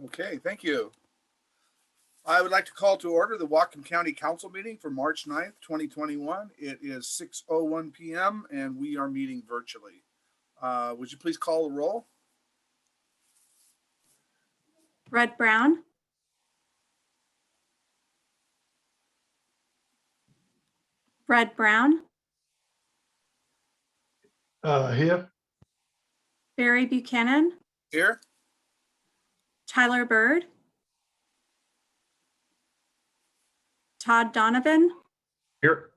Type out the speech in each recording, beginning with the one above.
Okay, thank you. I would like to call to order the Whatcom County Council meeting for March 9th, 2021. It is 6:01 p.m. and we are meeting virtually. Would you please call the roll? Red Brown, Red Brown, Here. Barry Buchanan, Here. Tyler Bird, Todd Donovan, Here.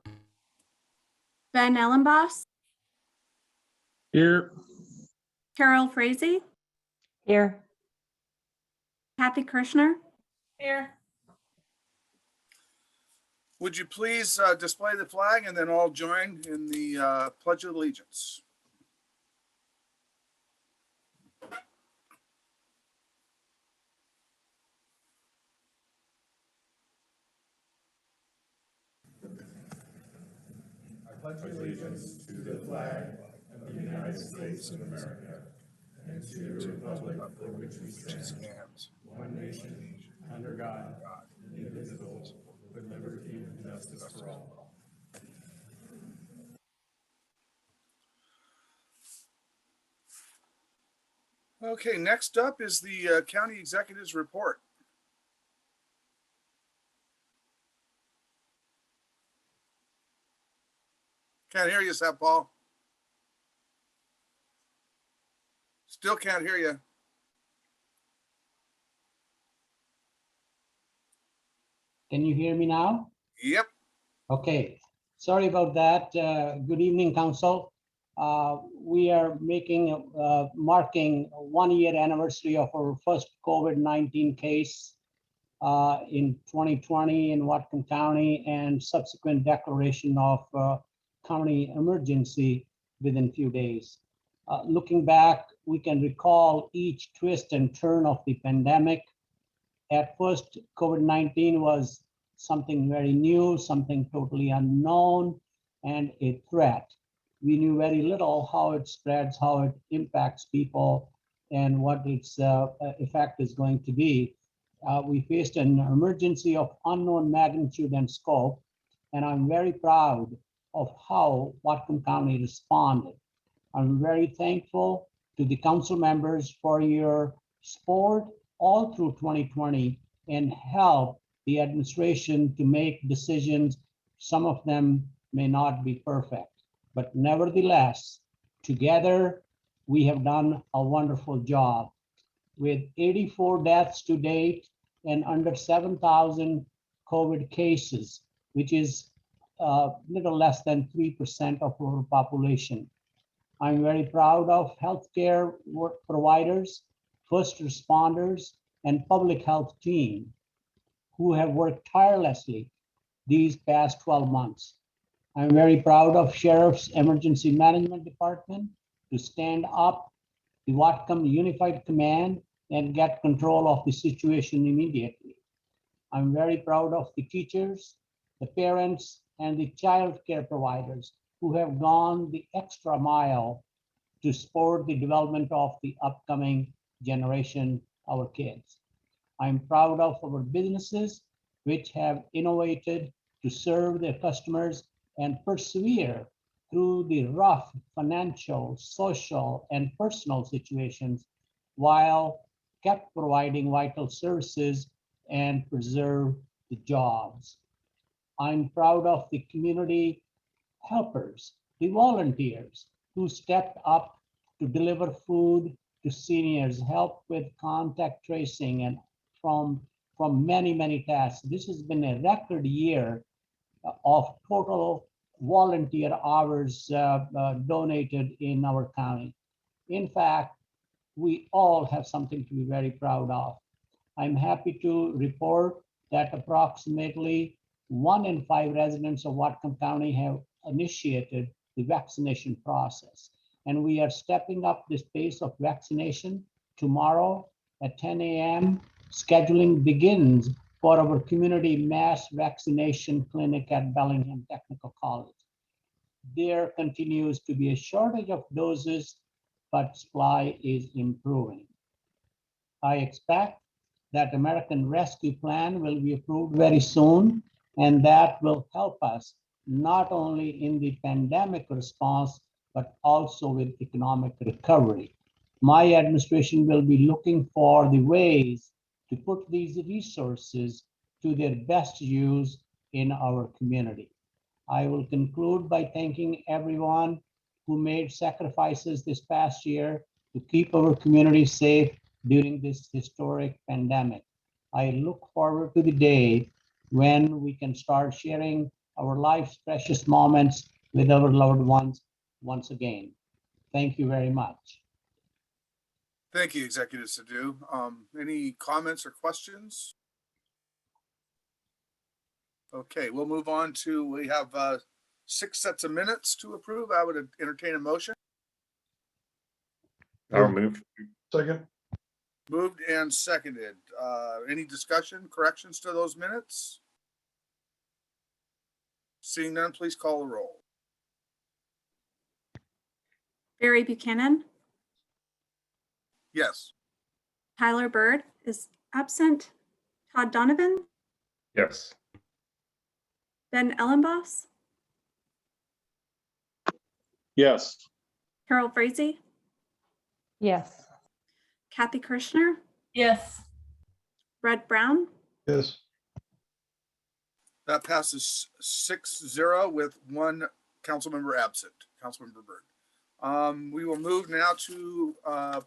Ben Ellenboss, Here. Carol Frazee, Here. Kathy Kirschner. Here. Would you please display the flag and then all join in the Pledge of Allegiance? I pledge allegiance to the flag of the United States of America and to the republic for which we stand, one nation, under God, indivisible, with liberty and justice for all. Okay, next up is the County Executive's report. Can't hear you, Seth Paul. Still can't hear you. Can you hear me now? Yep. Okay, sorry about that. Good evening, Council. We are marking 1 year anniversary of our first COVID-19 case in 2020 in Whatcom County and subsequent declaration of county emergency within few days. Looking back, we can recall each twist and turn of the pandemic. At first, COVID-19 was something very new, something totally unknown, and a threat. We knew very little how it spreads, how it impacts people, and what its effect is going to be. We faced an emergency of unknown magnitude and scope, and I'm very proud of how Whatcom County responded. I'm very thankful to the council members for your support all through 2020 and help the administration to make decisions. Some of them may not be perfect, but nevertheless, together, we have done a wonderful job. With 84 deaths to date and under 7,000 COVID cases, which is little less than 3% of our population. I'm very proud of healthcare work providers, first responders, and public health team who have worked tirelessly these past 12 months. I'm very proud of Sheriff's Emergency Management Department to stand up the Whatcom Unified Command and get control of the situation immediately. I'm very proud of the teachers, the parents, and the child care providers who have gone the extra mile to support the development of the upcoming generation, our kids. I'm proud of our businesses, which have innovated to serve their customers and persevere through the rough financial, social, and personal situations while kept providing vital services and preserve the jobs. I'm proud of the community helpers, the volunteers who stepped up to deliver food to seniors, help with contact tracing, and from many tasks. This has been a record year of total volunteer hours donated in our county. In fact, we all have something to be very proud of. I'm happy to report that approximately 1 in 5 residents of Whatcom County have initiated the vaccination process. And we are stepping up this pace of vaccination. Tomorrow at 10 a.m., scheduling begins for our community mass vaccination clinic at Bellingham Technical College. There continues to be a shortage of doses, but supply is improving. I expect that American Rescue Plan will be approved very soon, and that will help us not only in the pandemic response, but also with economic recovery. My administration will be looking for the ways to put these resources to their best use in our community. I will conclude by thanking everyone who made sacrifices this past year to keep our community safe during this historic pandemic. I look forward to the day when we can start sharing our life's precious moments with our loved ones once again. Thank you very much. Thank you, Executive Sadhu. Any comments or questions? Okay, we'll move on to, we have 6 sets of minutes to approve. I would entertain a motion. I'll move. Second. Moved and seconded. Any discussion, corrections to those minutes? Seeing none, please call the roll. Barry Buchanan, Yes. Tyler Bird is absent. Todd Donovan, Yes. Ben Ellenboss, Yes. Carol Frazee, Yes. Kathy Kirschner, Yes. Red Brown, Yes. That passes 6-0 with 1 council member absent, Councilmember Bird. We will move now to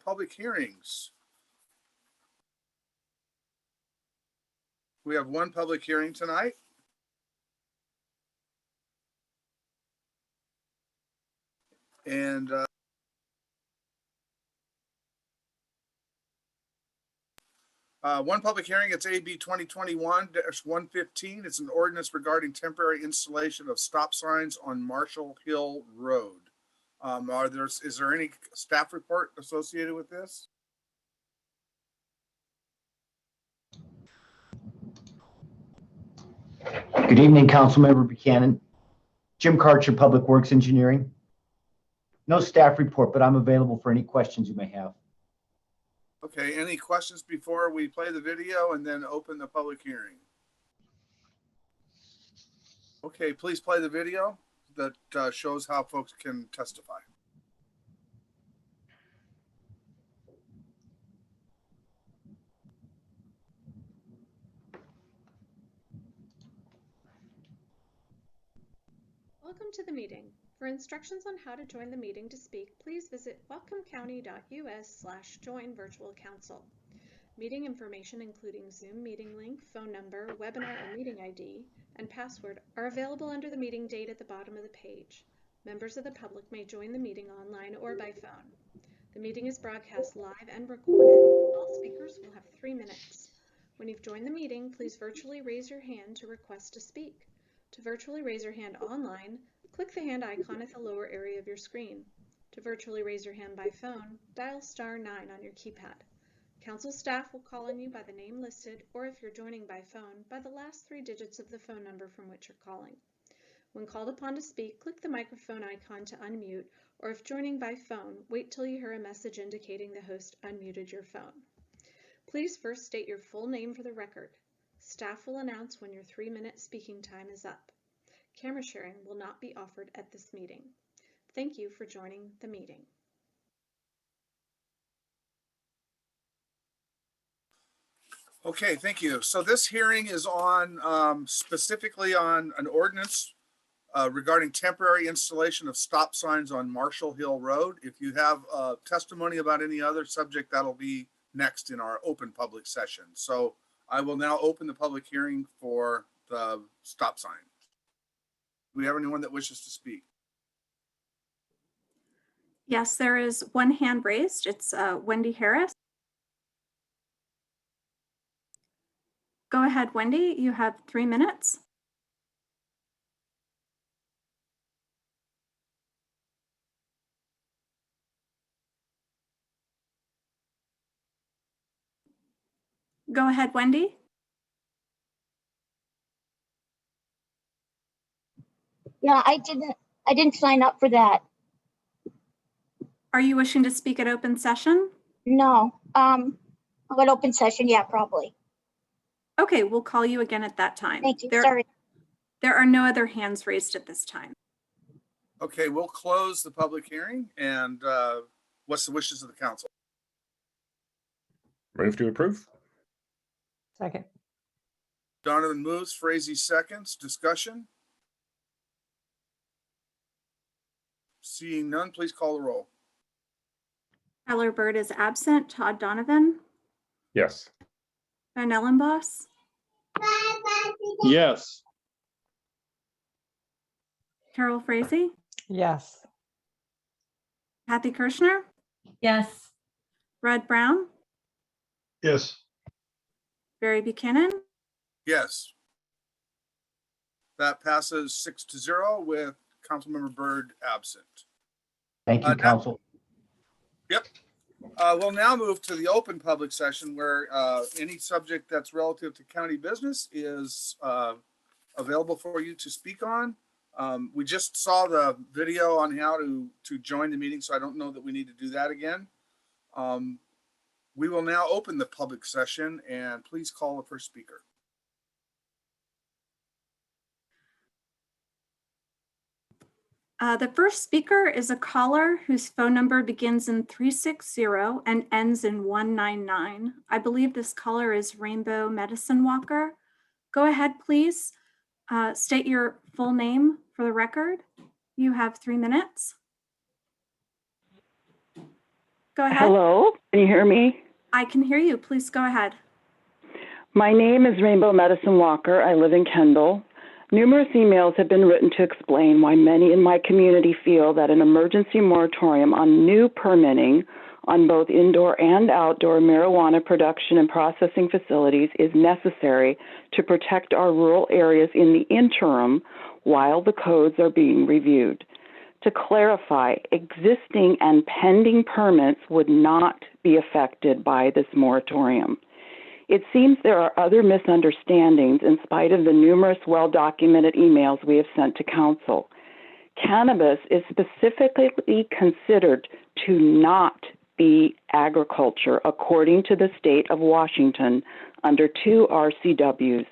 public hearings. We have 1 public hearing tonight. And one public hearing, it's AB 2021-115. It's an ordinance regarding temporary installation of stop signs on Marshall Hill Road. Is there any staff report associated with this? Good evening, Councilmember Buchanan. Jim Karcher, Public Works Engineering. No staff report, but I'm available for any questions you may have. Okay, any questions before we play the video and then open the public hearing? Okay, please play the video that shows how folks can testify. Welcome to the meeting. For instructions on how to join the meeting to speak, please visit whatcomcounty.us/join-virtual-council. Meeting information, including Zoom meeting link, phone number, webinar or meeting ID, and password, are available under the meeting date at the bottom of the page. Members of the public may join the meeting online or by phone. The meeting is broadcast live and recorded. All speakers will have 3 minutes. When you've joined the meeting, please virtually raise your hand to request to speak. To virtually raise your hand online, click the hand icon at the lower area of your screen. To virtually raise your hand by phone, dial *9 on your keypad. Council staff will call on you by the name listed, or if you're joining by phone, by the last 3 digits of the phone number from which you're calling. When called upon to speak, click the microphone icon to unmute, or if joining by phone, wait till you hear a message indicating the host unmuted your phone. Please first state your full name for the record. Staff will announce when your 3-minute speaking time is up. Camera sharing will not be offered at this meeting. Thank you for joining the meeting. Okay, thank you. So this hearing is on specifically on an ordinance regarding temporary installation of stop signs on Marshall Hill Road. If you have testimony about any other subject, that'll be next in our open public session. So I will now open the public hearing for the stop sign. Do we have anyone that wishes to speak? Yes, there is 1 hand raised. It's Wendy Harris. Go ahead, Wendy. You have 3 minutes. Go ahead, Wendy. Yeah, I didn't sign up for that. Are you wishing to speak at open session? No. An open session, yeah, probably. Okay, we'll call you again at that time. Thank you, There, sorry. there are no other hands raised at this time. Okay, we'll close the public hearing and what's the wishes of the council? Move to approve. Second. Donovan moves, Frazee seconds. Discussion? Seeing none, please call the roll. Tyler Bird is absent. Todd Donovan, Yes. Van Ellenboss, Yes. Carol Frazee, Yes. Kathy Kirschner, Yes. Red Brown, Yes. Barry Buchanan, Yes. That passes 6-0 with Councilmember Byrd absent. Thank you, Now- council. We'll now move to the open public session where any subject that's relative to county business is available for you to speak on. We just saw the video on how to join the meeting, so I don't know that we need to do that again. We will now open the public session and please call the first speaker. The first speaker is a caller whose phone number begins in 360 and ends in 199. I believe this caller is Rainbow Medicine Walker. Go ahead, please. State your full name for the record. You have 3 minutes. Go ahead. Hello, can you hear me? I can hear you. Please go ahead. My name is Rainbow Medicine Walker. I live in Kendall. Numerous emails have been written to explain why many in my community feel that an emergency moratorium on new permitting on both indoor and outdoor marijuana production and processing facilities is necessary to protect our rural areas in the interim while the codes are being reviewed. To clarify, existing and pending permits would not be affected by this moratorium. It seems there are other misunderstandings in spite of the numerous well-documented emails we have sent to council. Cannabis is specifically considered to not be agriculture according to the state of Washington under 2 RCWs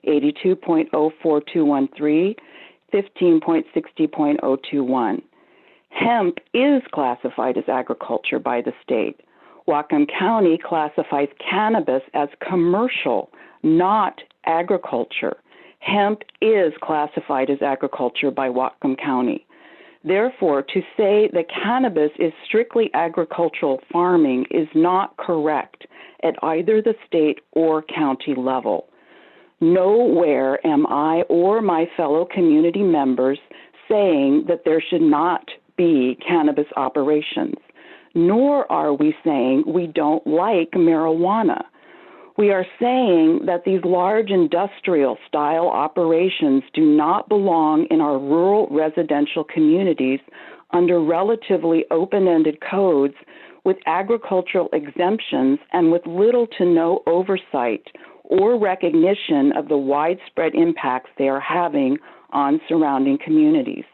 82.04213, 15.60.021. Hemp is classified as agriculture by the state. Whatcom County classifies cannabis as commercial, not agriculture. Hemp is classified as agriculture by Whatcom County. Therefore, to say that cannabis is strictly agricultural farming is not correct at either the state or county level. Nowhere am I or my fellow community members saying that there should not be cannabis operations, nor are we saying we don't like marijuana. We are saying that these large industrial style operations do not belong in our rural residential communities under relatively open-ended codes with agricultural exemptions and with little to no oversight or recognition of the widespread impacts they are having on surrounding communities.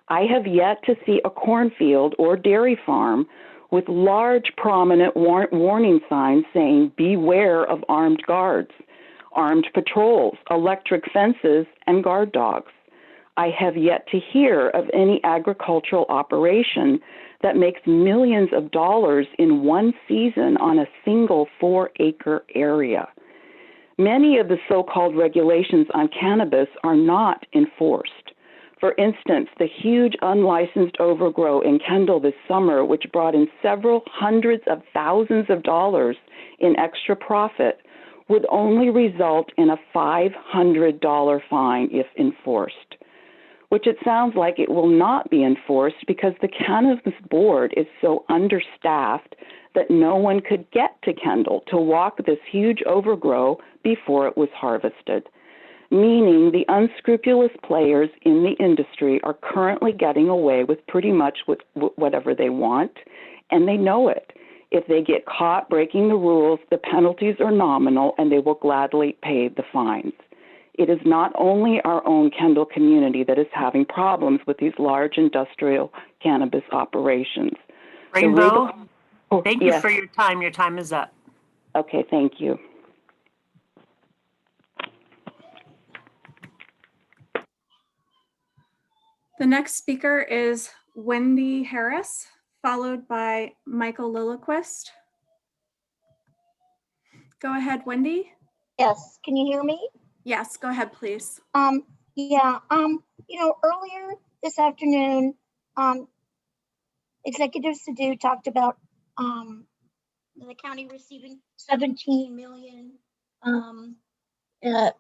I have yet to see a cornfield or dairy farm with large prominent warning signs saying, beware of armed guards, armed patrols, electric fences, and guard dogs. I have yet to hear of any agricultural operation that makes millions of dollars in one season on a single 4-acre area. Many of the so-called regulations on cannabis are not enforced. For instance, the huge unlicensed overgrow in Kendall this summer, which brought in several hundreds of thousands of dollars in extra profit, would only result in a $500 fine if enforced, which it sounds like it will not be enforced because the Cannabis Board is so understaffed that no one could get to Kendall to walk this huge overgrow before it was harvested. Meaning the unscrupulous players in the industry are currently getting away with pretty much with whatever they want, and they know it. If they get caught breaking the rules, the penalties are nominal, and they will gladly pay the fines. It is not only our own Kendall community that is having problems with these large industrial cannabis operations. Rainbow, thank you Yes. for your time. Your time is up. Okay, thank you. The next speaker is Wendy Harris, followed by Michael Lillquist. Go ahead, Wendy. Yes, can you hear me? Yes, go ahead, please. Yeah, earlier this afternoon, Executive Sadu talked about, the county receiving $17 million, uh,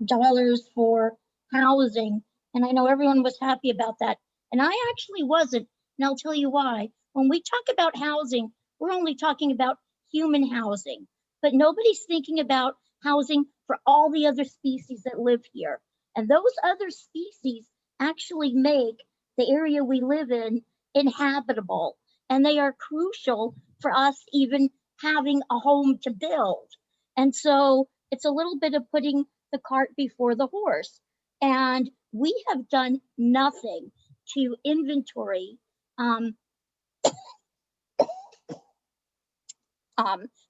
dollars for housing. And I know everyone was happy about that. And I actually wasn't. And I'll tell you why. When we talk about housing, we're only talking about human housing, but nobody's thinking about housing for all the other species that live here. And those other species actually make the area we live in inhabitable. And they are crucial for us even having a home to build. And so it's a little bit of putting the cart before the horse. And we have done nothing to inventory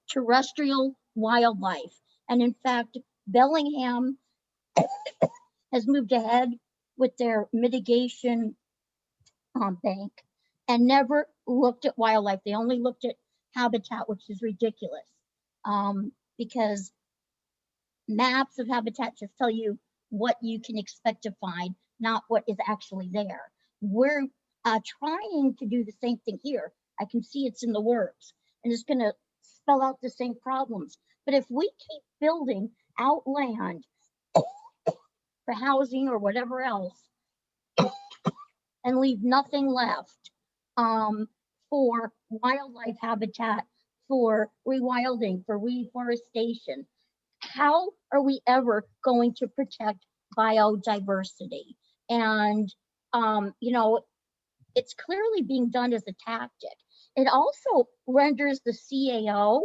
terrestrial wildlife. And in fact, Bellingham has moved ahead with their mitigation bank and never looked at wildlife. They only looked at habitat, which is ridiculous because maps of habitat just tell you what you can expect to find, not what is actually there. We're trying to do the same thing here. I can see it's in the works and it's going to spell out the same problems. But if we keep building out land for housing or whatever else and leave nothing left for wildlife habitat, for rewilding, for reforestation, how are we ever going to protect biodiversity? And, it's clearly being done as a tactic. It also renders the CAO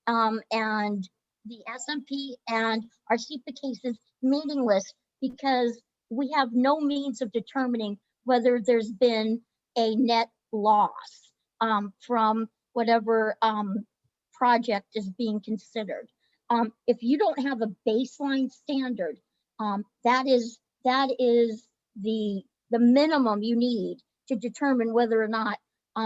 and the SMP and our SEPA cases meaningless because we have no means of determining whether there's been a net loss from whatever project is being considered. If you don't have a baseline standard, that is the minimum you need to determine whether or not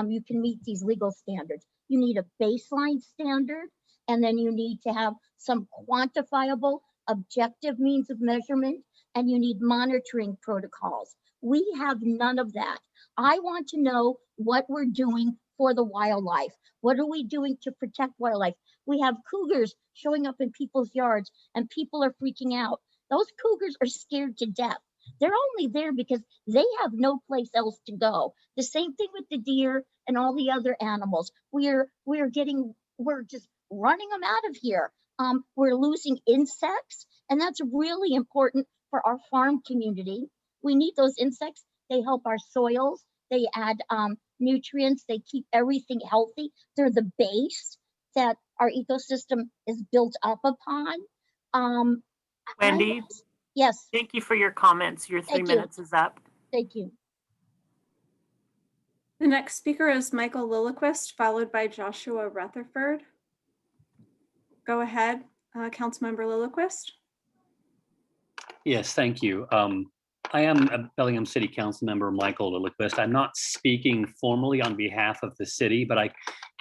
you can meet these legal standards. You need a baseline standard, and then you need to have some quantifiable, objective means of measurement, and you need monitoring protocols. We have none of that. I want to know what we're doing for the wildlife. What are we doing to protect wildlife? We have cougars showing up in people's yards and people are freaking out. Those cougars are scared to death. They're only there because they have no place else to go. The same thing with the deer and all the other animals. We're just running them out of here. We're losing insects, and that's really important for our farm community. We need those insects. They help our soils. They add nutrients. They keep everything healthy. They're the base that our ecosystem is built up upon. Wendy, Yes, thank you for your comments. Your 3 Thank you. minutes is up. thank you. The next speaker is Michael Lillquist, followed by Joshua Rutherford. Go ahead, Councilmember Lillquist. Yes, thank you. I am a Bellingham City Council member, Michael Lillquist. I'm not speaking formally on behalf of the city, but I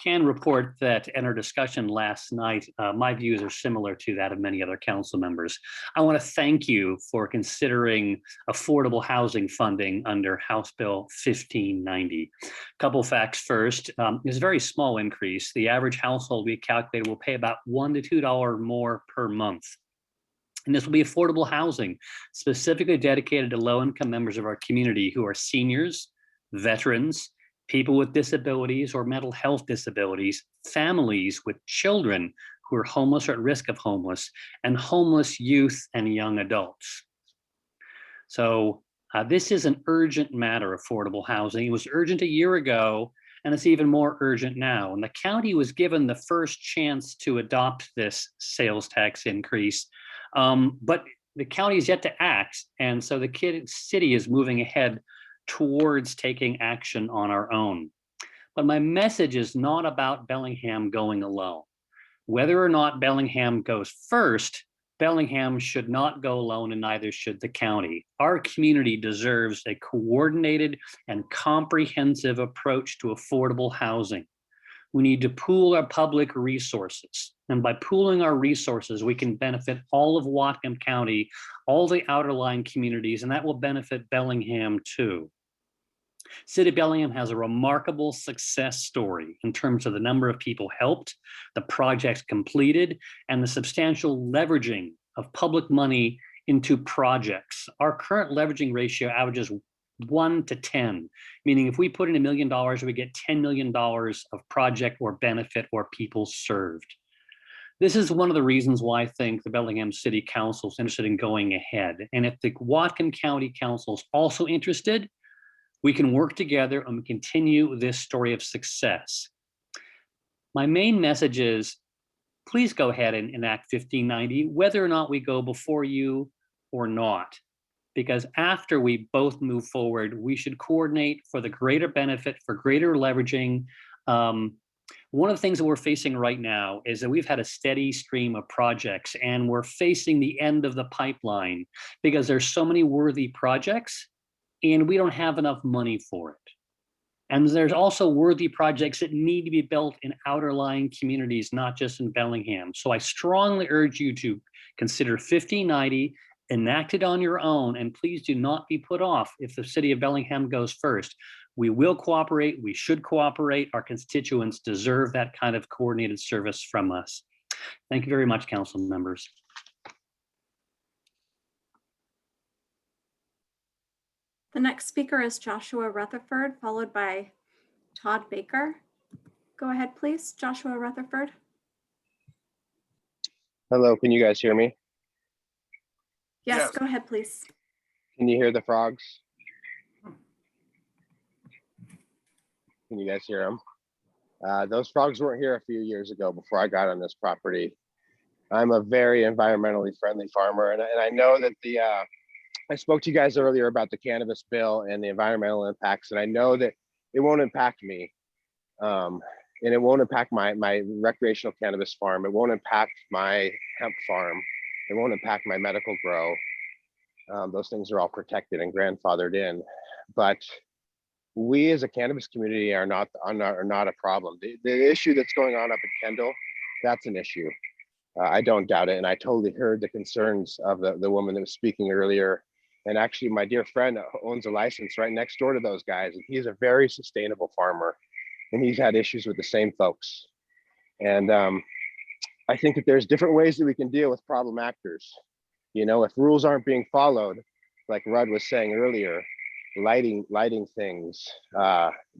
can report that in our discussion last night, my views are similar to that of many other council members. I want to thank you for considering affordable housing funding under House Bill 1590. A couple facts first. It's a very small increase. The average household we calculated will pay about $1 to $2 more per month. And this will be affordable housing, specifically dedicated to low-income members of our community who are seniors, veterans, people with disabilities or mental health disabilities, families with children who are homeless or at risk of homeless, and homeless youth and young adults. So this is an urgent matter, affordable housing. It was urgent a year ago, and it's even more urgent now. And the county was given the first chance to adopt this sales tax increase. But the county is yet to act, and so the city is moving ahead towards taking action on our own. But my message is not about Bellingham going alone. Whether or not Bellingham goes first, Bellingham should not go alone, and neither should the county. Our community deserves a coordinated and comprehensive approach to affordable housing. We need to pool our public resources. And by pooling our resources, we can benefit all of Whatcom County, all the outerlying communities, and that will benefit Bellingham too. City of Bellingham has a remarkable success story in terms of the number of people helped, the projects completed, and the substantial leveraging of public money into projects. Our current leveraging ratio averages 1 to 10, meaning if we put in $1 million, we get $10 million of project or benefit or people served. This is one of the reasons why I think the Bellingham City Council is interested in going ahead. And if the Whatcom County Council is also interested, we can work together and continue this story of success. My main message is, please go ahead and enact 1590, whether or not we go before you or not. Because after we both move forward, we should coordinate for the greater benefit, for greater leveraging. One of the things that we're facing right now is that we've had a steady stream of projects, and we're facing the end of the pipeline because there's so many worthy projects and we don't have enough money for it. And there's also worthy projects that need to be built in outerlying communities, not just in Bellingham. So I strongly urge you to consider 1590, enact it on your own, and please do not be put off if the city of Bellingham goes first. We will cooperate, we should cooperate. Our constituents deserve that kind of coordinated service from us. Thank you very much, council members. The next speaker is Joshua Rutherford, followed by Todd Baker. Go ahead, please, Joshua Rutherford. Hello, can you guys hear me? Yes, go ahead, please. Can you hear the frogs? Can you guys hear them? Those frogs weren't here a few years ago before I got on this property. I'm a very environmentally friendly farmer, and I know that I spoke to you guys earlier about the cannabis bill and the environmental impacts, and I know that it won't impact me, and it won't impact my recreational cannabis farm. It won't impact my hemp farm. It won't impact my medical grow. Those things are all protected and grandfathered in, but we as a cannabis community are not a problem. The issue that's going on up at Kendall, that's an issue. I don't doubt it, and I totally heard the concerns of the woman that was speaking earlier. And actually, my dear friend owns a license right next door to those guys, and he's a very sustainable farmer, and he's had issues with the same folks. And I think that there's different ways that we can deal with problem actors. You know, if rules aren't being followed, like Rudd was saying earlier, lighting things,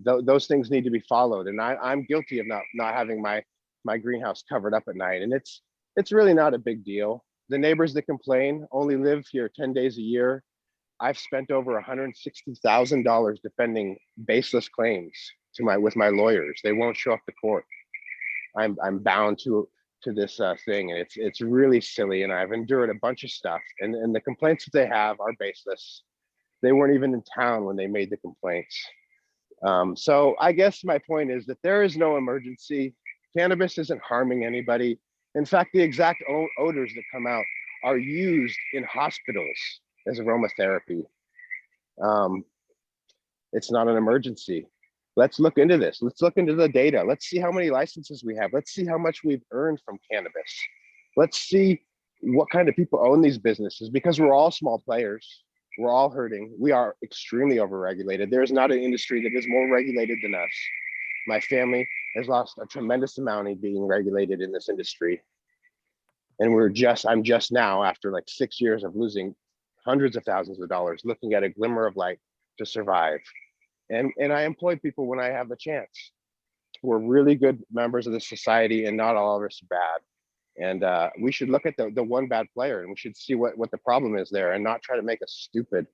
those things need to be followed. And I'm guilty of not having my greenhouse covered up at night, and it's really not a big deal. The neighbors that complain only live here 10 days a year. I've spent over $160,000 defending baseless claims with my lawyers. They won't show up to court. I'm bound to this thing, and it's really silly. And I've endured a bunch of stuff, and the complaints that they have are baseless. They weren't even in town when they made the complaints. So I guess my point is that there is no emergency. Cannabis isn't harming anybody. In fact, the exact odors that come out are used in hospitals as aromatherapy. It's not an emergency. Let's look into this. Let's look into the data. Let's see how many licenses we have. Let's see how much we've earned from cannabis. Let's see what kind of people own these businesses, because we're all small players. We're all hurting. We are extremely overregulated. There is not an industry that is more regulated than us. My family has lost a tremendous amount in being regulated in this industry. And I'm just now, after like 6 years of losing hundreds of thousands of dollars, looking at a glimmer of light to survive. And I employ people when I have the chance. We're really good members of the society, and not all of us are bad. And we should look at the one bad player, and we should see what the problem is there, and not try to make a stupid,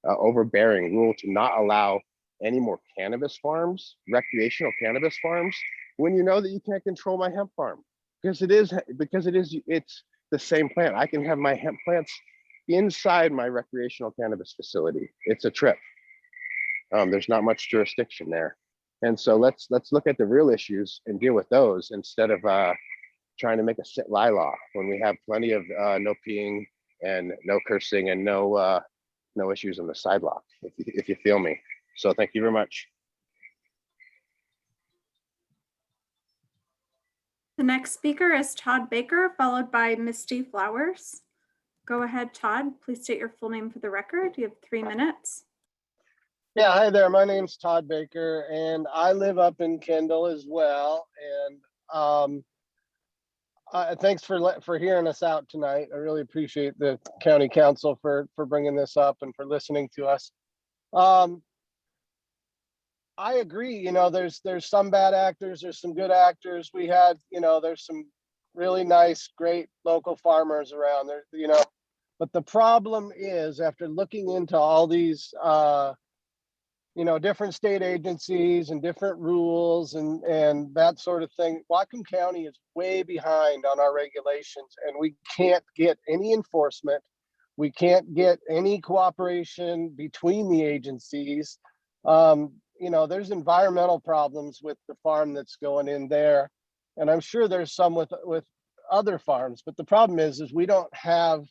overbearing rule to not allow any more cannabis farms, recreational cannabis farms, when you know that you can't control my hemp farm. Because it's the same plant. I can have my hemp plants inside my recreational cannabis facility. It's a trip. There's not much jurisdiction there. And so let's look at the real issues and deal with those, instead of trying to make a sit lie law when we have plenty of no peeing and no cursing and no issues on the sidewalk, if you feel me. So thank you very much. The next speaker is Todd Baker, followed by Misty Flowers. Go ahead, Todd. Please state your full name for the record. You have 3 minutes. Yeah, hi there. My name's Todd Baker, and I live up in Kendall as well. And thanks for hearing us out tonight. I really appreciate the county council for bringing this up and for listening to us. I agree. You know, there's some bad actors, there's some good actors. We had, you know, there's some really nice, great local farmers around there. You know, but the problem is, after looking into all these, you know, different state agencies and different rules and that sort of thing, Whatcom County is way behind on our regulations, and we can't get any enforcement. We can't get any cooperation between the agencies. You know, there's environmental problems with the farm that's going in there, and I'm sure there's some with other farms. But the problem is we don't have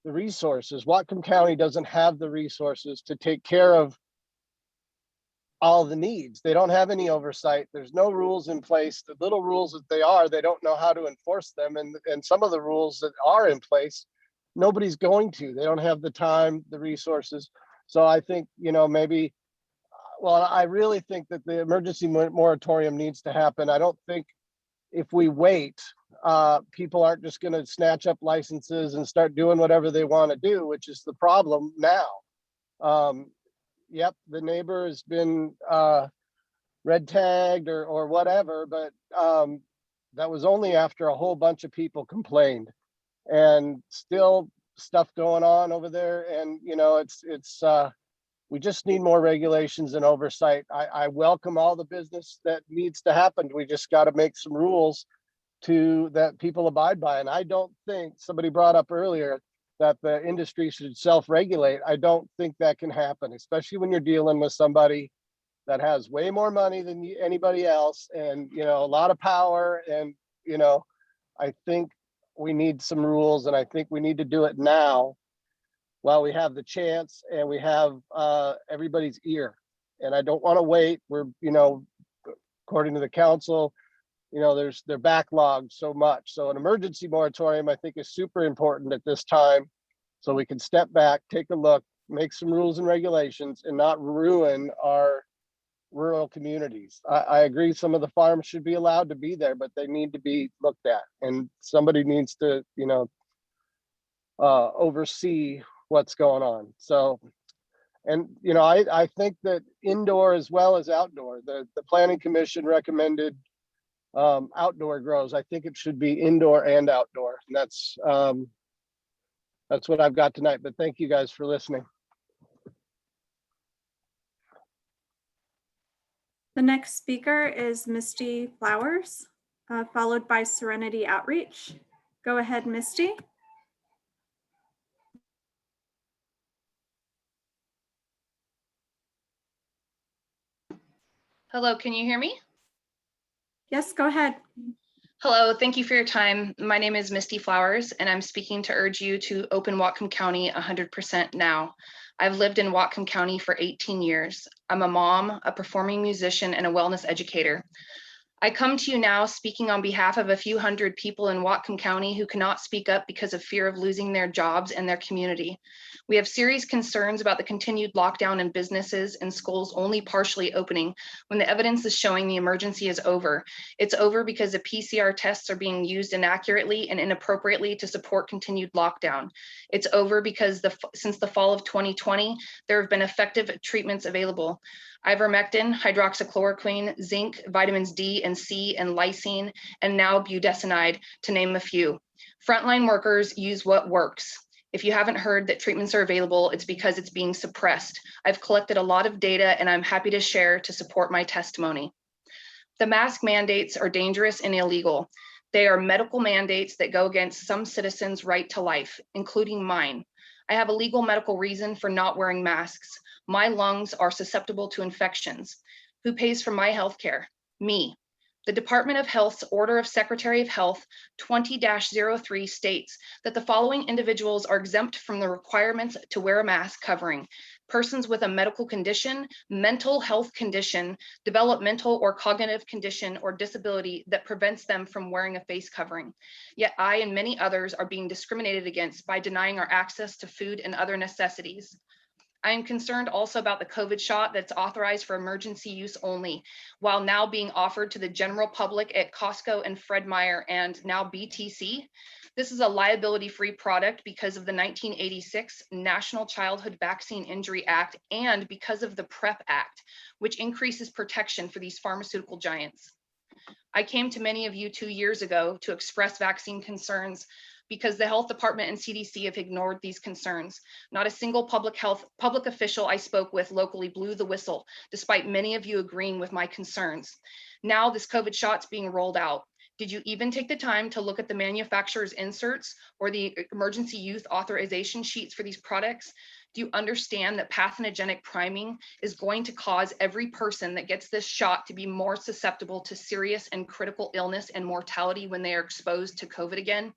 the resources. Whatcom County doesn't have the resources to take care of all the needs. They don't have any oversight. There's no rules in place. The little rules that they don't know how to enforce them. And some of the rules that are in place, nobody's going to. They don't have the time, the resources. So I think, you know, maybe, well, I really think that the emergency moratorium needs to happen. I don't think if we wait, people aren't just going to snatch up licenses and start doing whatever they want to do, which is the problem now. Yep, the neighbor has been red tagged or whatever, but that was only after a whole bunch of people complained, and still stuff going on over there. And you know, it's we just need more regulations and oversight. I welcome all the business that needs to happen. We just got to make some rules that people abide by. And I don't think, somebody brought up earlier that the industry should self-regulate. I don't think that can happen, especially when you're dealing with somebody that has way more money than anybody else, and you know, a lot of power. And you know, I think we need some rules, and I think we need to do it now while we have the chance and we have everybody's ear. And I don't want to wait. We're, you know, according to the council, you know, they're backlogged so much. So an emergency moratorium, I think, is super important at this time, so we can step back, take a look, make some rules and regulations, and not ruin our rural communities. I agree some of the farms should be allowed to be there, but they need to be looked at, and somebody needs to, you know, oversee what's going on. So, and you know, I think that indoor as well as outdoor, the planning commission recommended outdoor grows. I think it should be indoor and outdoor. And that's what I've got tonight, but thank you guys for listening. The next speaker is Misty Flowers, followed by Serenity Outreach. Go ahead, Misty. Hello, can you hear me? Yes, go ahead. Hello, thank you for your time. My name is Misty Flowers, and I'm speaking to urge you to open Whatcom County 100% now. I've lived in Whatcom County for 18 years. I'm a mom, a performing musician, and a wellness educator. I come to you now speaking on behalf of a few hundred people in Whatcom County who cannot speak up because of fear of losing their jobs and their community. We have serious concerns about the continued lockdown in businesses and schools only partially opening when the evidence is showing the emergency is over. It's over because the PCR tests are being used inaccurately and inappropriately to support continued lockdown. It's over because since the fall of 2020, there have been effective treatments available. Ivermectin, hydroxychloroquine, zinc, vitamins D and C, and lysine, and now budesonide, to name a few. Frontline workers use what works. If you haven't heard that treatments are available, it's because it's being suppressed. I've collected a lot of data, and I'm happy to share to support my testimony. The mask mandates are dangerous and illegal. They are medical mandates that go against some citizens' right to life, including mine. I have a legal medical reason for not wearing masks. My lungs are susceptible to infections. Who pays for my health care? Me. The Department of Health's Order of Secretary of Health 20-03 states that the following individuals are exempt from the requirements to wear a mask covering: persons with a medical condition, mental health condition, developmental or cognitive condition, or disability that prevents them from wearing a face covering. Yet I and many others are being discriminated against by denying our access to food and other necessities. I am concerned also about the COVID shot that's authorized for emergency use only, while now being offered to the general public at Costco and Fred Meyer and now BTC. This is a liability-free product because of the 1986 National Childhood Vaccine Injury Act and because of the PrEP Act, which increases protection for these pharmaceutical giants. I came to many of you 2 years ago to express vaccine concerns because the health department and CDC have ignored these concerns. Not a single public official I spoke with locally blew the whistle, despite many of you agreeing with my concerns. Now this COVID shot's being rolled out. Did you even take the time to look at the manufacturer's inserts or the emergency use authorization sheets for these products? Do you understand that pathogenic priming is going to cause every person that gets this shot to be more susceptible to serious and critical illness and mortality when they are exposed to COVID again?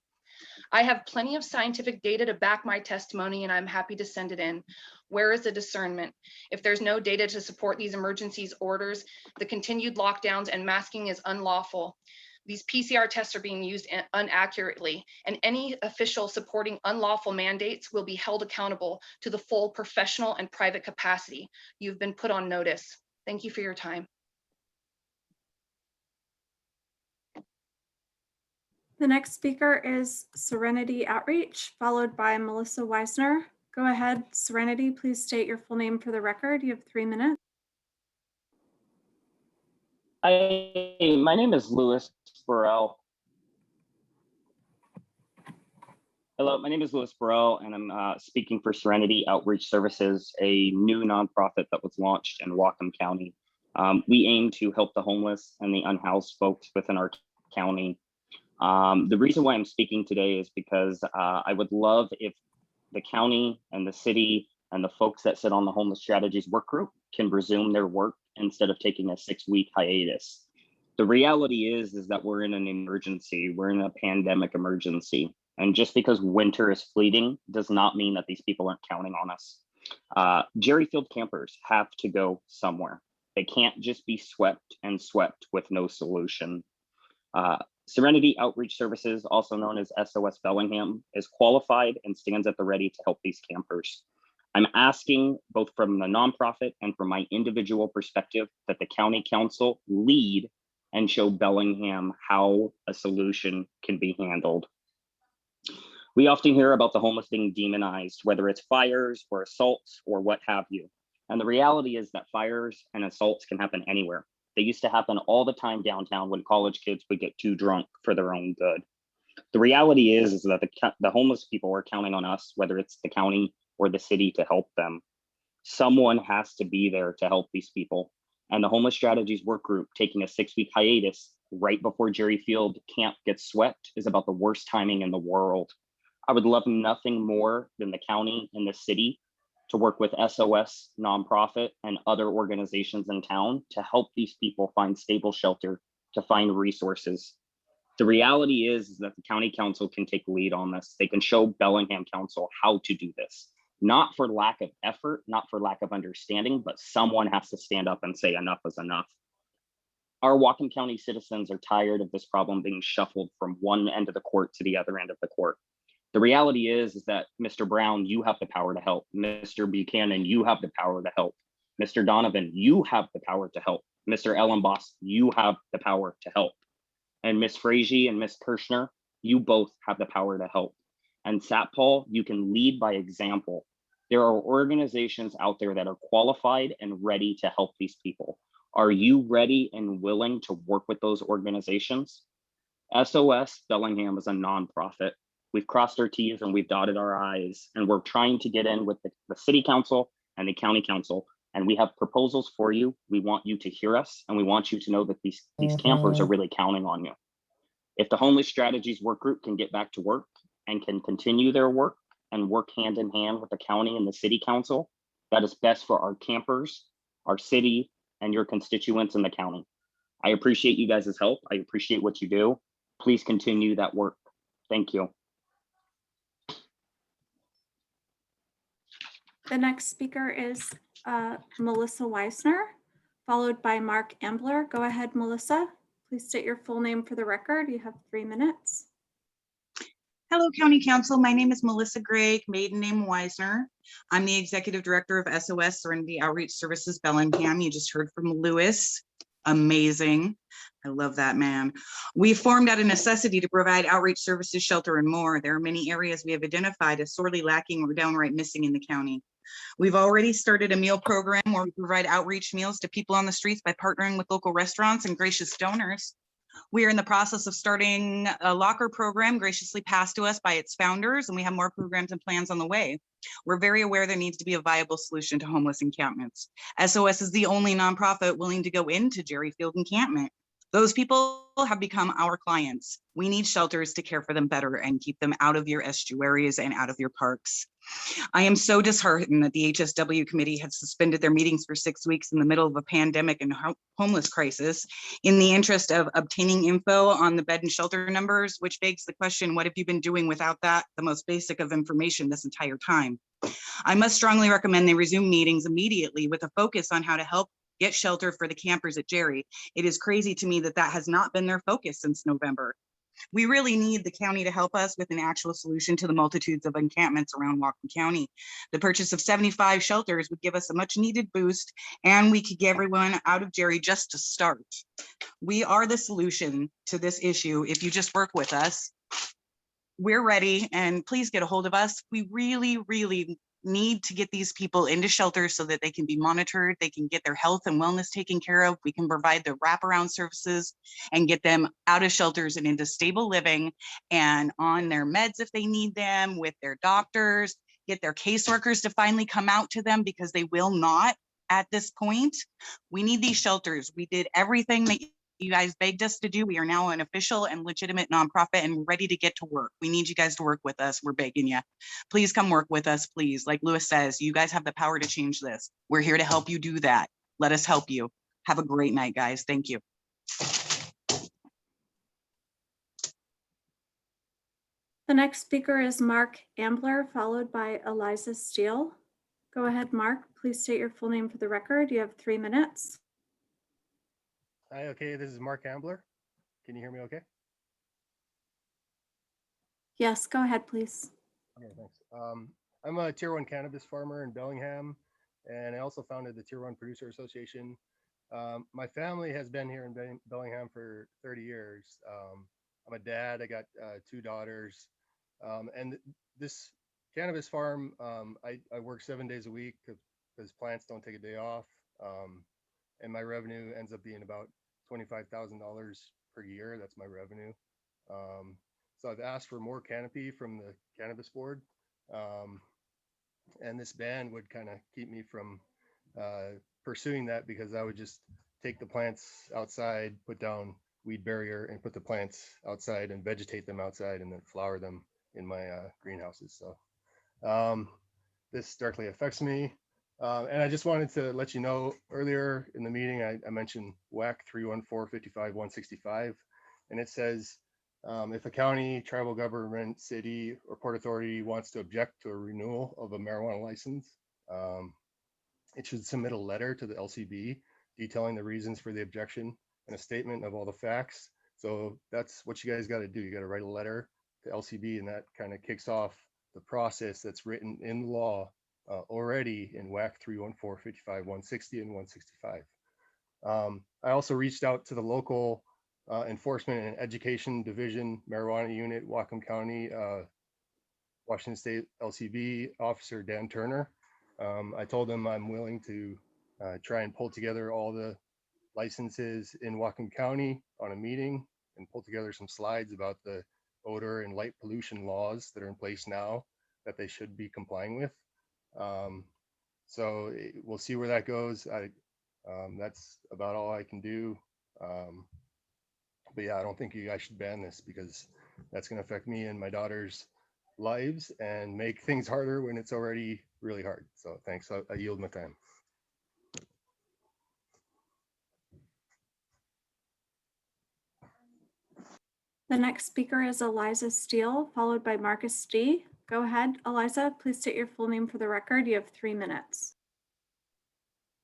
I have plenty of scientific data to back my testimony, and I'm happy to send it in. Where is the discernment? If there's no data to support these emergencies orders, the continued lockdowns and masking is unlawful. These PCR tests are being used inaccurately, and any official supporting unlawful mandates will be held accountable to the full professional and private capacity. You've been put on notice. Thank you for your time. The next speaker is Serenity Outreach, followed by Melissa Weisner. Go ahead, Serenity, please state your full name for the record. You have 3 minutes. Hi, my name is Louis Burrell. Hello, my name is Louis Burrell, and I'm speaking for Serenity Outreach Services, a new nonprofit that was launched in Whatcom County. We aim to help the homeless and the unhoused folks within our county. The reason why I'm speaking today is because I would love if the county and the city and the folks that sit on the homeless strategies work group can resume their work instead of taking a 6-week hiatus. The reality is that we're in an emergency. We're in a pandemic emergency. And just because winter is fleeting does not mean that these people aren't counting on us. Jerry Field campers have to go somewhere. They can't just be swept and swept with no solution. Serenity Outreach Services, also known as SOS Bellingham, is qualified and stands at the ready to help these campers. I'm asking both from the nonprofit and from my individual perspective that the county council lead and show Bellingham how a solution can be handled. We often hear about the homeless being demonized, whether it's fires or assaults or what have you. And the reality is that fires and assaults can happen anywhere. They used to happen all the time downtown when college kids would get too drunk for their own good. The reality is that the homeless people are counting on us, whether it's the county or the city, to help them. Someone has to be there to help these people. And the Homeless Strategies Work Group taking a 6-week hiatus right before Jerry Field camp gets swept is about the worst timing in the world. I would love nothing more than the county and the city to work with SOS nonprofit and other organizations in town to help these people find stable shelter, to find resources. The reality is that the county council can take lead on this. They can show Bellingham Council how to do this, not for lack of effort, not for lack of understanding, but someone has to stand up and say enough is enough. Our Whatcom County citizens are tired of this problem being shuffled from one end of the court to the other end of the court. The reality is that Mr. Brown, you have the power to help. Mr. Buchanan, you have the power to help. Mr. Donovan, you have the power to help. Mr. Ellenboss, you have the power to help. And Ms. Frazee and Ms. Kirshner, you both have the power to help. And Satpal, you can lead by example. There are organizations out there that are qualified and ready to help these people. Are you ready and willing to work with those organizations? SOS Bellingham is a nonprofit. We've crossed our T's and we've dotted our I's, and we're trying to get in with the city council and the county council, and we have proposals for you. We want you to hear us, and we want you to know that these campers are really counting on you. If the Homeless Strategies Work Group can get back to work and can continue their work and work hand in hand with the county and the city council, that is best for our campers, our city, and your constituents in the county. I appreciate you guys' help. I appreciate what you do. Please continue that work. Thank you. The next speaker is Melissa Weisner, followed by Mark Ambler. Go ahead, Melissa. Please state your full name for the record. You have 3 minutes. Hello, County Council. My name is Melissa Gregg, maiden name Weisner. I'm the Executive Director of SOS Serenity Outreach Services Bellingham. You just heard from Lewis. Amazing. I love that man. We formed out of necessity to provide outreach services, shelter, and more. There are many areas we have identified as sorely lacking or downright missing in the county. We've already started a meal program where we provide outreach meals to people on the streets by partnering with local restaurants and gracious donors. We are in the process of starting a locker program graciously passed to us by its founders, and we have more programs and plans on the way. We're very aware there needs to be a viable solution to homeless encampments. SOS is the only nonprofit willing to go into Jerry Field encampment. Those people have become our clients. We need shelters to care for them better and keep them out of your estuaries and out of your parks. I am so disheartened that the HSW committee has suspended their meetings for 6 weeks in the middle of a pandemic and homeless crisis in the interest of obtaining info on the bed and shelter numbers, which begs the question, what have you been doing without that, the most basic of information this entire time? I must strongly recommend they resume meetings immediately with a focus on how to help get shelter for the campers at Jerry. It is crazy to me that that has not been their focus since November. We really need the county to help us with an actual solution to the multitudes of encampments around Whatcom County. The purchase of 75 shelters would give us a much needed boost, and we could get everyone out of Jerry just to start. We are the solution to this issue if you just work with us. We're ready, and please get a hold of us. We really, really need to get these people into shelters so that they can be monitored, they can get their health and wellness taken care of. We can provide the wraparound services and get them out of shelters and into stable living and on their meds if they need them, with their doctors, get their caseworkers to finally come out to them, because they will not at this point. We need these shelters. We did everything that you guys begged us to do. We are now an official and legitimate nonprofit and ready to get to work. We need you guys to work with us. We're begging you. Please come work with us, please. Like Lewis says, you guys have the power to change this. We're here to help you do that. Let us help you. Have a great night, guys. Thank you. The next speaker is Mark Ambler, followed by Eliza Steele. Go ahead, Mark. Please state your full name for the record. You have 3 minutes. Hi, okay, this is Mark Ambler. Can you hear me okay? Yes, go ahead, please. Okay, thanks. I'm a Tier 1 cannabis farmer in Bellingham, and I also founded the Tier 1 Producer Association. My family has been here in Bellingham for 30 years. I'm a dad, I got 2 daughters, and this cannabis farm, I work 7 days a week because plants don't take a day off, and my revenue ends up being about $25,000 per year. That's my revenue. So I've asked for more canopy from the cannabis board, and this ban would kind of keep me from pursuing that, because I would just take the plants outside, put down weed barrier, and put the plants outside and vegetate them outside, and then flower them in my greenhouses. So this directly affects me. And I just wanted to let you know, earlier in the meeting, I mentioned WAC 314-55-165, and it says, if a county, tribal government, city, or port authority wants to object to a renewal of a marijuana license, it should submit a letter to the LCB detailing the reasons for the objection and a statement of all the facts. So that's what you guys got to do. You got to write a letter to LCB, and that kind of kicks off the process that's written in law already in WAC 314-55-160 and 165. I also reached out to the local Enforcement and Education Division Marijuana Unit, Whatcom County, Washington State LCB Officer Dan Turner. I told him I'm willing to try and pull together all the licenses in Whatcom County on a meeting and pull together some slides about the odor and light pollution laws that are in place now that they should be complying with. So we'll see where that goes. That's about all I can do. But yeah, I don't think you guys should ban this, because that's going to affect me and my daughter's lives and make things harder when it's already really hard. So thanks. I yield my time. The next speaker is Eliza Steele, followed by Marcus D. Go ahead, Eliza. Please state your full name for the record. You have 3 minutes.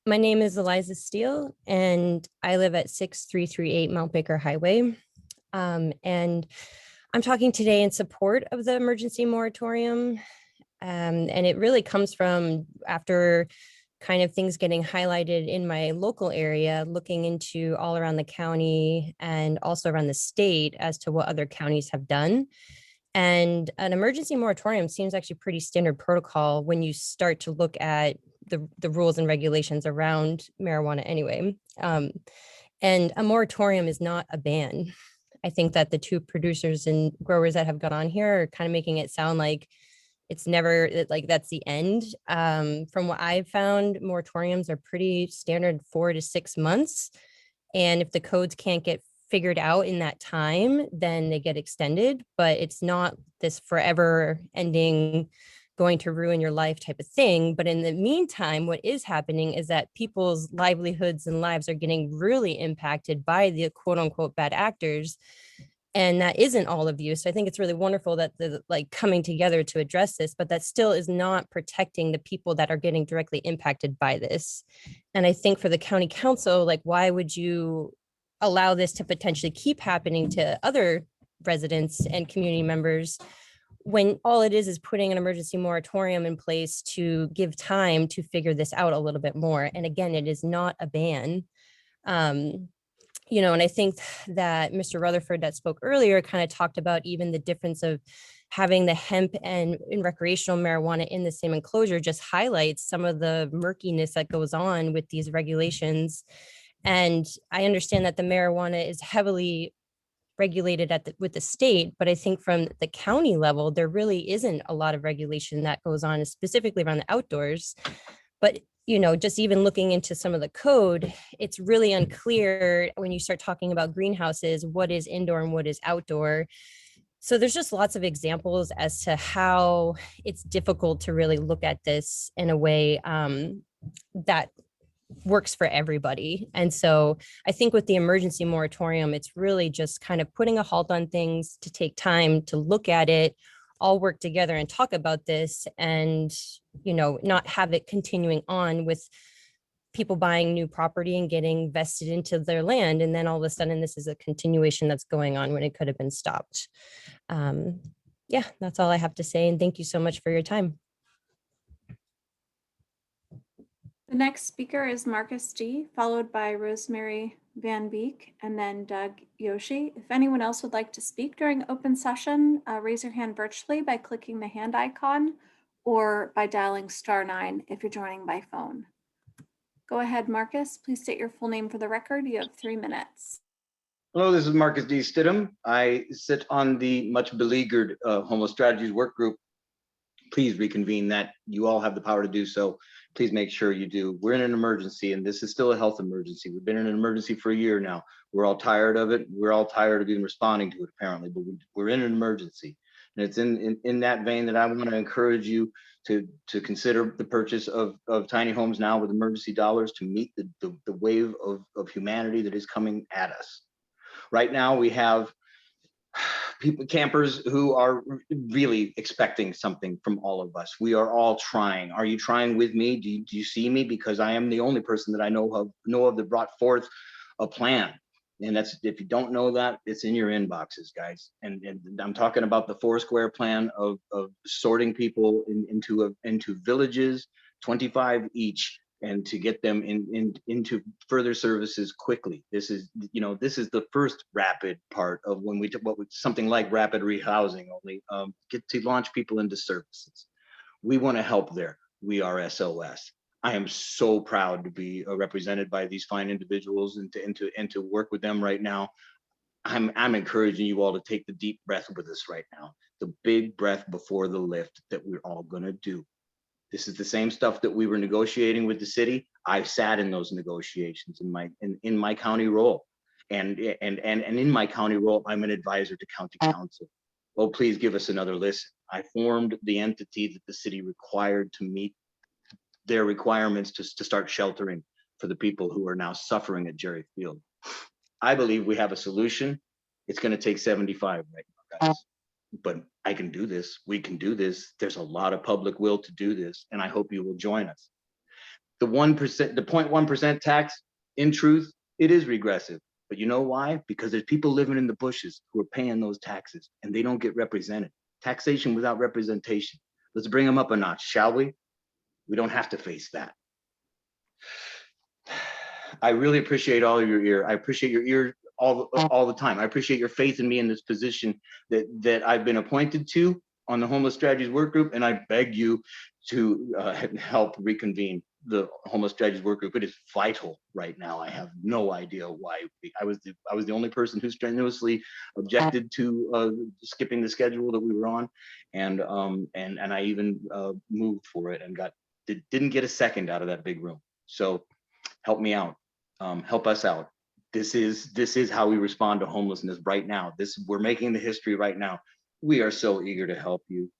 My name is Eliza Steele, and I live at 6338 Mount Baker Highway. And I'm talking today in support of the emergency moratorium. And it really comes from after kind of things getting highlighted in my local area, looking into all around the county and also around the state as to what other counties have done. And an emergency moratorium seems actually pretty standard protocol when you start to look at the rules and regulations around marijuana anyway. And a moratorium is not a ban. I think that the two producers and growers that have got on here are kind of making it sound like it's never like that's the end. From what I've found, moratoriums are pretty standard 4 to 6 months. And if the codes can't get figured out in that time, then they get extended, but it's not this forever ending, going to ruin your life type of thing. But in the meantime, what is happening is that people's livelihoods and lives are getting really impacted by the quote unquote bad actors. And that isn't all of you. So I think it's really wonderful that the like coming together to address this, but that still is not protecting the people that are getting directly impacted by this. And I think for the county council, like, why would you allow this to potentially keep happening to other residents and community members when all it is putting an emergency moratorium in place to give time to figure this out a little bit more? And again, it is not a ban. You know, and I think that Mr. Rutherford that spoke earlier kind of talked about even the difference of having the hemp and recreational marijuana in the same enclosure just highlights some of the murkiness that goes on with these regulations. And I understand that the marijuana is heavily regulated with the state, but I think from the county level, there really isn't a lot of regulation that goes on, specifically around the outdoors. But you know, just even looking into some of the code, it's really unclear when you start talking about greenhouses, what is indoor and what is outdoor. So there's just lots of examples as to how it's difficult to really look at this in a way that works for everybody. And so I think with the emergency moratorium, it's really just kind of putting a halt on things to take time to look at it, all work together and talk about this, and you know, not have it continuing on with people buying new property and getting vested into their land, and then all of a sudden this is a continuation that's going on when it could have been stopped. Yeah, that's all I have to say, and thank you so much for your time. The next speaker is Marcus D, followed by Rosemary Van Beek, and then Doug Yoshi. If anyone else would like to speak during open session, raise your hand virtually by clicking the hand icon or by dialing *9 if you're joining by phone. Go ahead, Marcus. Please state your full name for the record. You have 3 minutes. Hello, this is Marcus D. Stidham. I sit on the much beleaguered homeless strategies work group. Please reconvene that. You all have the power to do so. Please make sure you do. We're in an emergency, and this is still a health emergency. We've been in an emergency for a year now. We're all tired of it. We're all tired of even responding to it, apparently, but we're in an emergency. And it's in that vein that I want to encourage you to consider the purchase of tiny homes now with emergency dollars to meet the wave of humanity that is coming at us. Right now, we have campers who are really expecting something from all of us. We are all trying. Are you trying with me? Do you see me? Because I am the only person that I know of that brought forth a plan. And that's, if you don't know that, it's in your inboxes, guys. And I'm talking about the 4-square plan of sorting people into villages, 25 each, and to get them into further services quickly. This is, you know, this is the first rapid part of when we something like rapid rehousing, only get to launch people into services. We want to help there. We are SOS. I am so proud to be represented by these fine individuals and to work with them right now. I'm encouraging you all to take the deep breath with us right now. The big breath before the lift that we're all gonna do. This is the same stuff that we were negotiating with the city. I sat in those negotiations in my county role, and in my county role, I'm an advisor to county council. Oh, please give us another listen. I formed the entity that the city required to meet their requirements to start sheltering for the people who are now suffering at Jerry Field. I believe we have a solution. It's going to take 75 right now, guys. But I can do this. We can do this. There's a lot of public will to do this, and I hope you will join us. The 1%, the 0.1% tax, in truth, it is regressive. But you know why? Because there's people living in the bushes who are paying those taxes, and they don't get represented. Taxation without representation. Let's bring them up a notch, shall we? We don't have to face that. I really appreciate all of your ear. I appreciate your ear all the time. I appreciate your faith in me in this position that I've been appointed to on the Homeless Strategies Work Group, and I beg you to help reconvene the Homeless Strategies Work Group. It is vital right now. I have no idea why. I was the only person who strenuously objected to skipping the schedule that we were on, and I even moved for it and didn't get a second out of that big room. So help me out. Help us out. This is how we respond to homelessness right now. We're making the history right now. We are so eager to help you.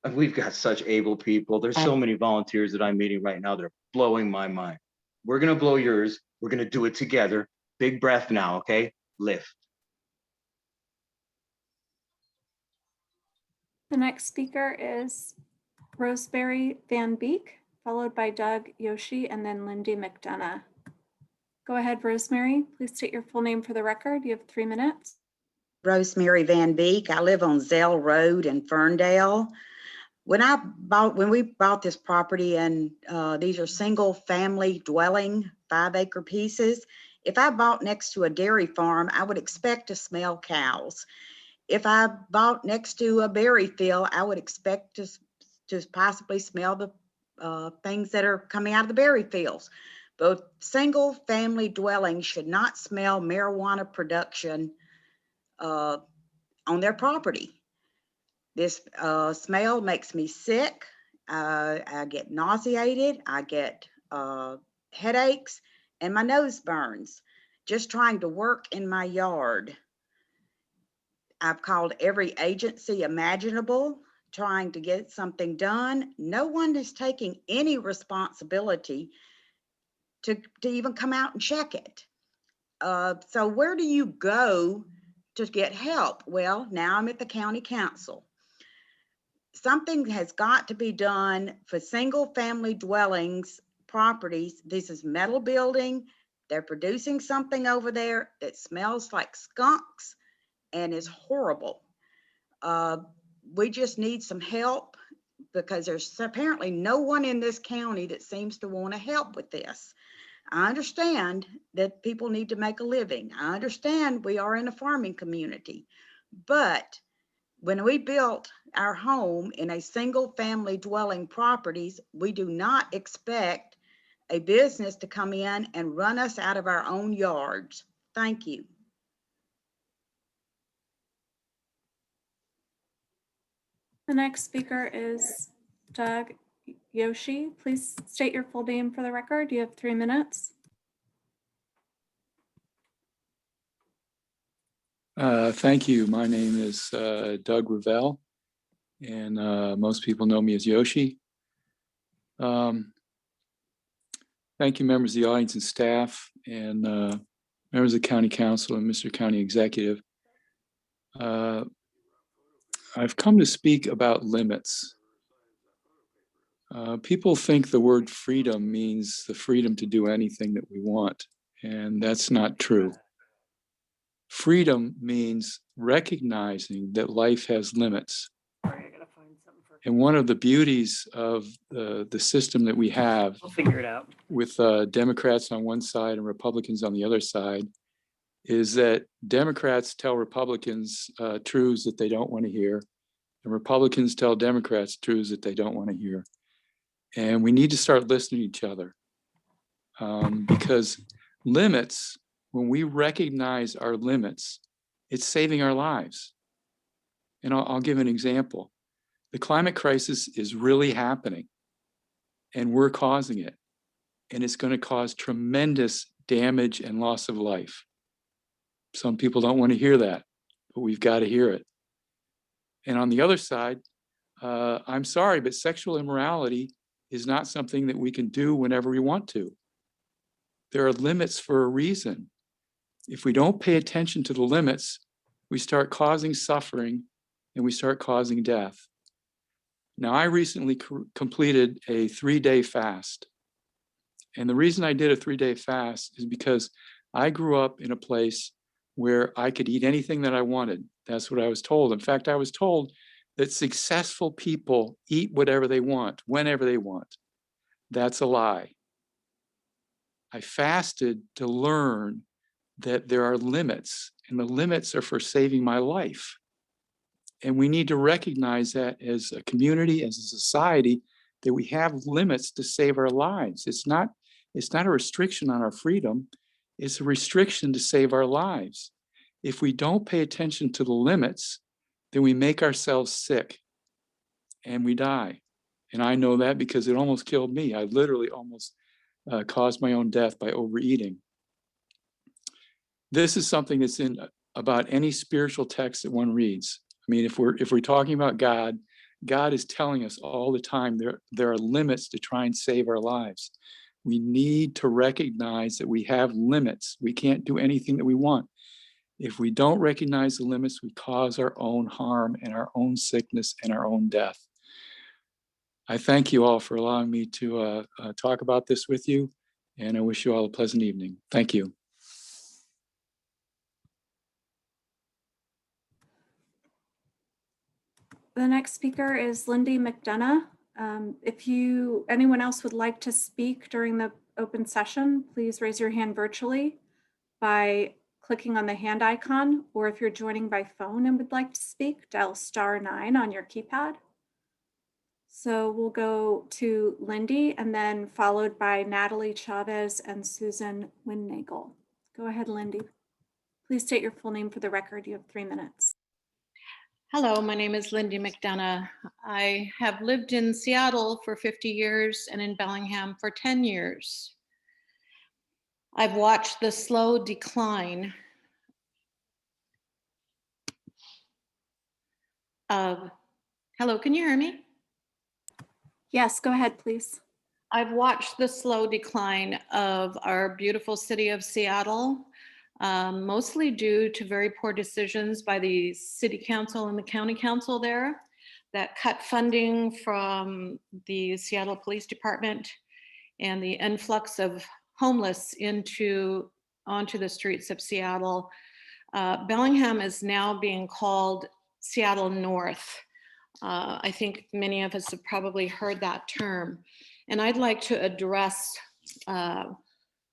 We've got such able people. There's so many volunteers that I'm meeting right now that are blowing my mind. We're gonna blow yours. We're gonna do it together. Big breath now, okay? Lift. The next speaker is Rosemary Van Beek, followed by Doug Yoshi, and then Lindy McDonough. Go ahead, Rosemary. Please state your full name for the record. You have 3 minutes. Rosemary Van Beek. I live on Zell Road in Ferndale. When we bought this property, and these are single family dwelling 5-acre pieces, if I bought next to a dairy farm, I would expect to smell cows. If I bought next to a berry field, I would expect to possibly smell the things that are coming out of the berry fields. But single family dwellings should not smell marijuana production on their property. This smell makes me sick. I get nauseated. I get headaches, and my nose burns just trying to work in my yard. I've called every agency imaginable trying to get something done. No one is taking any responsibility to even come out and check it. So where do you go to get help? Well, now I'm at the county council. Something has got to be done for single family dwellings properties. This is metal building. They're producing something over there that smells like skunks and is horrible. We just need some help because there's apparently no one in this county that seems to want to help with this. I understand that people need to make a living. I understand we are in a farming community, but when we built our home in a single family dwelling properties, we do not expect a business to come in and run us out of our own yards. Thank you. The next speaker is Doug Yoshi. Please state your full name for the record. You have 3 minutes. Thank you. My name is Doug Ravel, and most people know me as Yoshi. Thank you, members of the audience and staff, and members of the County Council and Mr. County Executive. I've come to speak about limits. People think the word freedom means the freedom to do anything that we want, and that's not true. Freedom means recognizing that life has limits. And one of the beauties of the system that we have, We'll figure it out, with Democrats on one side and Republicans on the other side, is that Democrats tell Republicans truths that they don't want to hear, and Republicans tell Democrats truths that they don't want to hear. And we need to start listening to each other, because limits, when we recognize our limits, it's saving our lives. And I'll give an example. The climate crisis is really happening, and we're causing it. And it's going to cause tremendous damage and loss of life. Some people don't want to hear that, but we've got to hear it. And on the other side, I'm sorry, but sexual immorality is not something that we can do whenever we want to. There are limits for a reason. If we don't pay attention to the limits, we start causing suffering, and we start causing death. Now, I recently completed a 3-day fast. And the reason I did a 3-day fast is because I grew up in a place where I could eat anything that I wanted. That's what I was told. In fact, I was told that successful people eat whatever they want, whenever they want. That's a lie. I fasted to learn that there are limits, and the limits are for saving my life. And we need to recognize that as a community, as a society, that we have limits to save our lives. It's not a restriction on our freedom. It's a restriction to save our lives. If we don't pay attention to the limits, then we make ourselves sick and we die. And I know that because it almost killed me. I literally almost caused my own death by overeating. This is something that's in about any spiritual text that one reads. I mean, if we're talking about God, God is telling us all the time there are limits to try and save our lives. We need to recognize that we have limits. We can't do anything that we want. If we don't recognize the limits, we cause our own harm and our own sickness and our own death. I thank you all for allowing me to talk about this with you, and I wish you all a pleasant evening. Thank you. The next speaker is Lindy McDonough. If anyone else would like to speak during the open session, please raise your hand virtually by clicking on the hand icon, or if you're joining by phone and would like to speak, dial *9 on your keypad. So we'll go to Lindy and then followed by Natalie Chavez and Susan Winnagel. Go ahead, Lindy. Please state your full name for the record. You have 3 minutes. Hello, my name is Lindy McDonough. I have lived in Seattle for 50 years and in Bellingham for 10 years. I've watched the slow decline of, hello, can you hear me? Yes, go ahead, please. I've watched the slow decline of our beautiful city of Seattle, mostly due to very poor decisions by the city council and the county council there that cut funding from the Seattle Police Department and the influx of homeless onto the streets of Seattle. Bellingham is now being called Seattle North. I think many of us have probably heard that term. And I'd like to address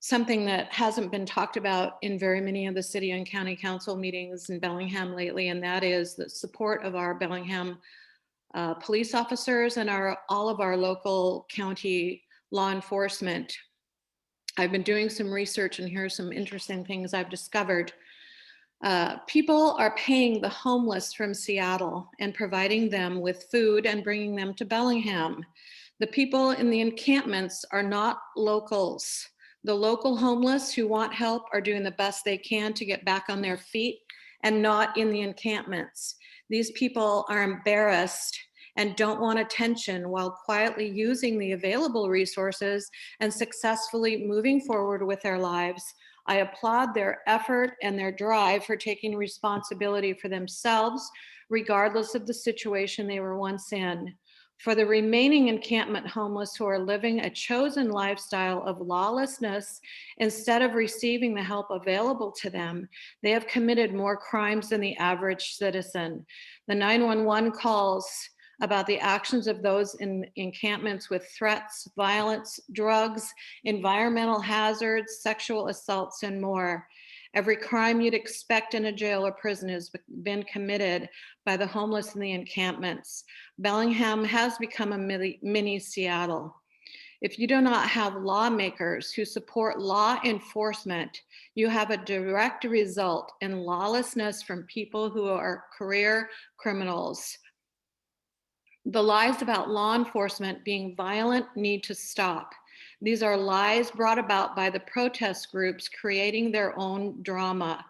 something that hasn't been talked about in very many of the city and county council meetings in Bellingham lately, and that is the support of our Bellingham police officers and all of our local county law enforcement. I've been doing some research, and here's some interesting things I've discovered. People are paying the homeless from Seattle and providing them with food and bringing them to Bellingham. The people in the encampments are not locals. The local homeless who want help are doing the best they can to get back on their feet and not in the encampments. These people are embarrassed and don't want attention while quietly using the available resources and successfully moving forward with their lives. I applaud their effort and their drive for taking responsibility for themselves, regardless of the situation they were once in. For the remaining encampment homeless who are living a chosen lifestyle of lawlessness, instead of receiving the help available to them, they have committed more crimes than the average citizen. The 911 calls about the actions of those in encampments with threats, violence, drugs, environmental hazards, sexual assaults, and more. Every crime you'd expect in a jail or prison has been committed by the homeless in the encampments. Bellingham has become a mini Seattle. If you do not have lawmakers who support law enforcement, you have a direct result in lawlessness from people who are career criminals. The lies about law enforcement being violent need to stop. These are lies brought about by the protest groups creating their own drama.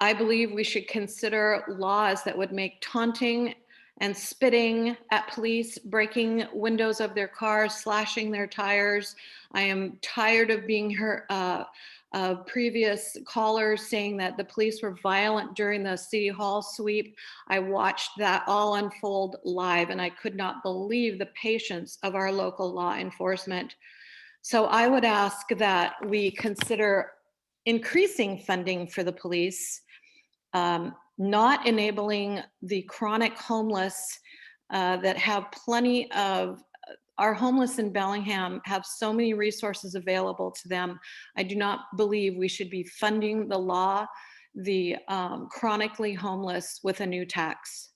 I believe we should consider laws that would make taunting and spitting at police, breaking windows of their cars, slashing their tires. I am tired of being previous callers saying that the police were violent during the City Hall sweep. I watched that all unfold live, and I could not believe the patience of our local law enforcement. So I would ask that we consider increasing funding for the police, not enabling the chronic homeless that have plenty of, our homeless in Bellingham have so many resources available to them. I do not believe we should be funding the chronically homeless with a new tax.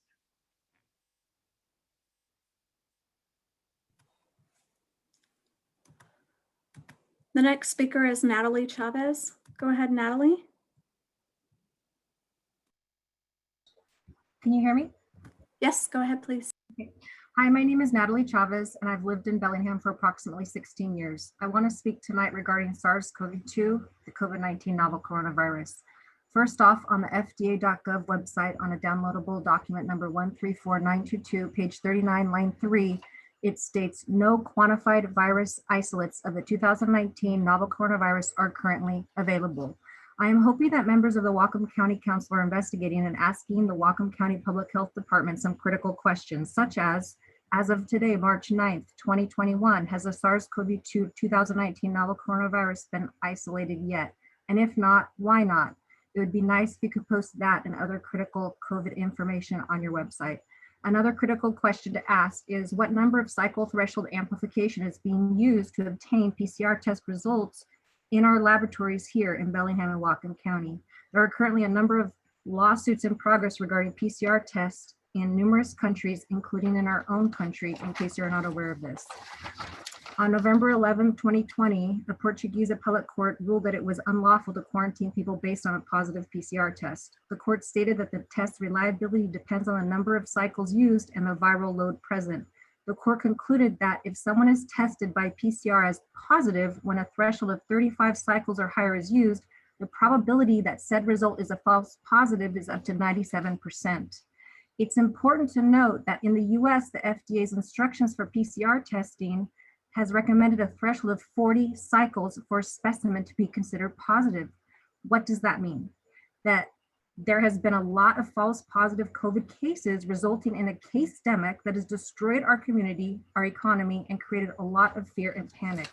The next speaker is Natalie Chavez. Go ahead, Natalie. Can you hear me? Yes, go ahead, please. Okay. Hi, my name is Natalie Chavez, and I've lived in Bellingham for approximately 16 years. I want to speak tonight regarding SARS-CoV-2, the COVID-19 novel coronavirus. First off, on the FDA.gov website on a downloadable document number 134922, page 39, line 3, it states no quantified virus isolates of the 2019 novel coronavirus are currently available. I am hoping that members of the Whatcom County Council are investigating and asking the Whatcom County Public Health Department some critical questions, such as of today, March 9th, 2021, has the SARS-CoV-2 2019 novel coronavirus been isolated yet? And if not, why not? It would be nice if you could post that and other critical COVID information on your website. Another critical question to ask is what number of cycle threshold amplification is being used to obtain PCR test results in our laboratories here in Bellingham and Whatcom County. There are currently a number of lawsuits in progress regarding PCR tests in numerous countries, including in our own country, in case you're not aware of this. On November 11, 2020, the Portuguese appellate court ruled that it was unlawful to quarantine people based on a positive PCR test. The court stated that the test reliability depends on the number of cycles used and the viral load present. The court concluded that if someone is tested by PCR as positive when a threshold of 35 cycles or higher is used, the probability that said result is a false positive is up to 97%. It's important to note that in the US, the FDA's instructions for PCR testing has recommended a threshold of 40 cycles for a specimen to be considered positive. What does that mean? That there has been a lot of false positive COVID cases resulting in a case-demic that has destroyed our community, our economy, and created a lot of fear and panic.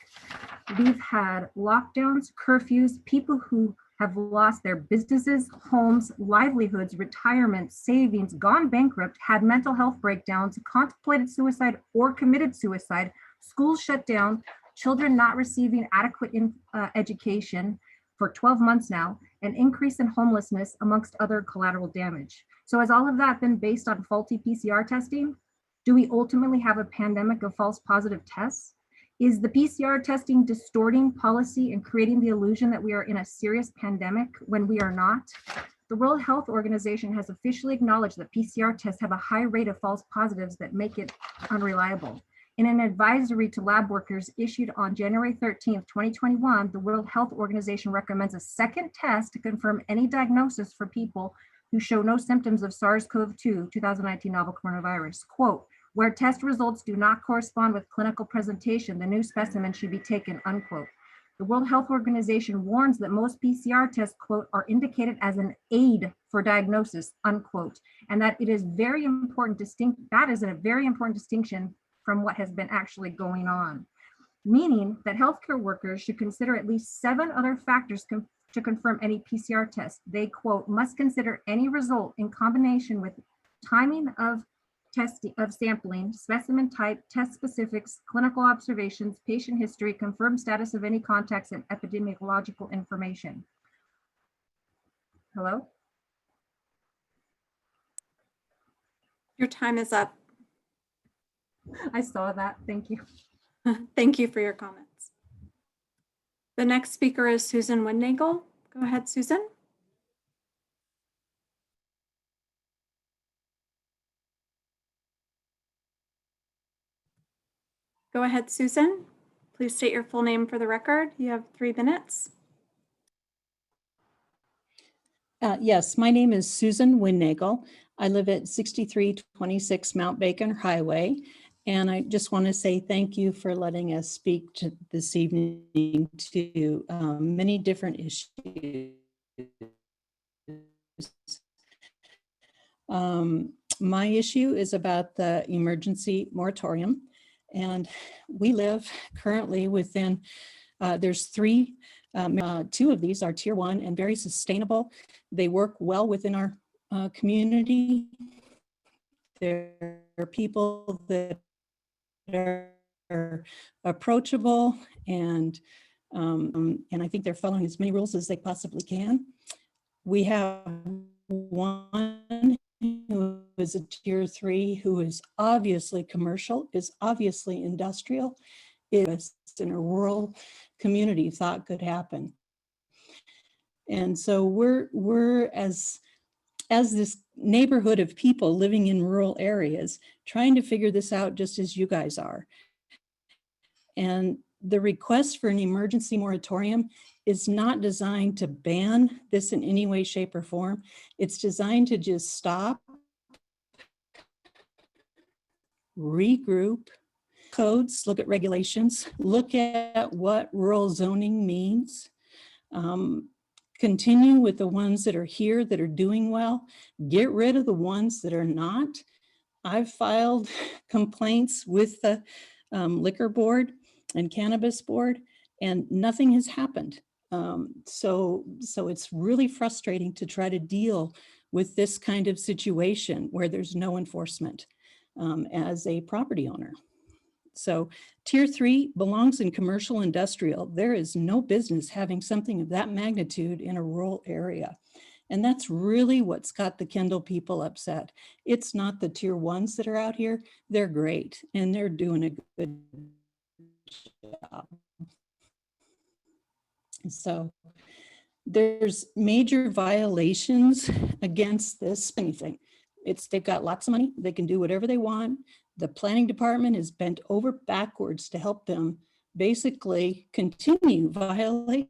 We've had lockdowns, curfews, people who have lost their businesses, homes, livelihoods, retirement, savings, gone bankrupt, had mental health breakdowns, contemplated suicide or committed suicide, schools shut down, children not receiving adequate education for 12 months now, an increase in homelessness amongst other collateral damage. So has all of that been based on faulty PCR testing? Do we ultimately have a pandemic of false positive tests? Is the PCR testing distorting policy and creating the illusion that we are in a serious pandemic when we are not? The World Health Organization has officially acknowledged that PCR tests have a high rate of false positives that make it unreliable. In an advisory to lab workers issued on January 13th, 2021, the World Health Organization recommends a second test to confirm any diagnosis for people who show no symptoms of SARS-CoV-2 2019 novel coronavirus. Quote, where test results do not correspond with clinical presentation, the new specimen should be taken, unquote. The World Health Organization warns that most PCR tests, quote, are indicated as an aid for diagnosis, unquote, and that it is very important that is a very important distinction from what has been actually going on, meaning that healthcare workers should consider at least 7 other factors to confirm any PCR test. They, quote, must consider any result in combination with timing of testing of sampling, specimen type, test specifics, clinical observations, patient history, confirmed status of any contacts, and epidemiological information. Hello? Your time is up. I saw that. Thank you. Thank you for your comments. The next speaker is Susan Windnagel. Go ahead, Susan. Go ahead, Susan. Please state your full name for the record. You have 3 minutes. Yes, my name is Susan Windnagel. I live at 6326 Mount Bacon Highway, And I just want to say thank you for letting us speak to this evening to many different issues. My issue is about the emergency moratorium. And we live currently within, there's three, two of these are tier 1 and very sustainable. They work well within our community. There are people that are approachable and I think they're following as many rules as they possibly can. We have one who is a tier 3 who is obviously commercial, is obviously industrial, is in a rural community thought could happen. And so we're as this neighborhood of people living in rural areas trying to figure this out just as you guys are. And the request for an emergency moratorium is not designed to ban this in any way, shape, or form. It's designed to just stop, regroup, codes, look at regulations, look at what rural zoning means, continue with the ones that are here that are doing well, get rid of the ones that are not. I've filed complaints with the liquor board and cannabis board, and nothing has happened. So it's really frustrating to try to deal with this kind of situation where there's no enforcement as a property owner. So tier 3 belongs in commercial industrial. There is no business having something of that magnitude in a rural area. And that's really what's got the Kendall people upset. It's not the tier 1s that are out here. They're great and they're doing a good job. So there's major violations against this anything. They've got lots of money. They can do whatever they want. The planning department is bent over backwards to help them basically continue violation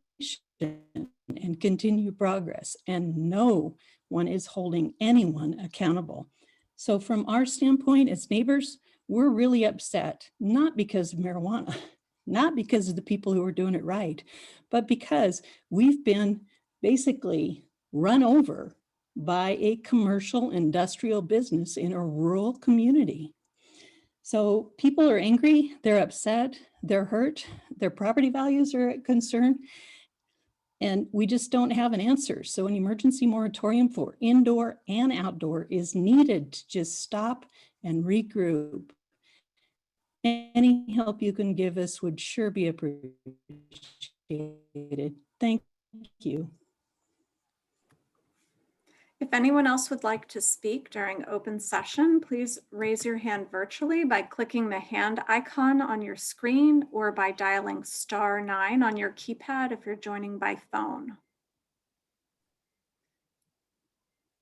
and continue progress. And no one is holding anyone accountable. So from our standpoint as neighbors, we're really upset, not because of marijuana, not because of the people who are doing it right, but because we've been basically run over by a commercial industrial business in a rural community. So people are angry, they're upset, they're hurt, their property values are concerned, and we just don't have an answer. So an emergency moratorium for indoor and outdoor is needed to just stop and regroup. Any help you can give us would sure be appreciated. Thank you. If anyone else would like to speak during open session, please raise your hand virtually by clicking the hand icon on your screen or by dialing *9 on your keypad if you're joining by phone.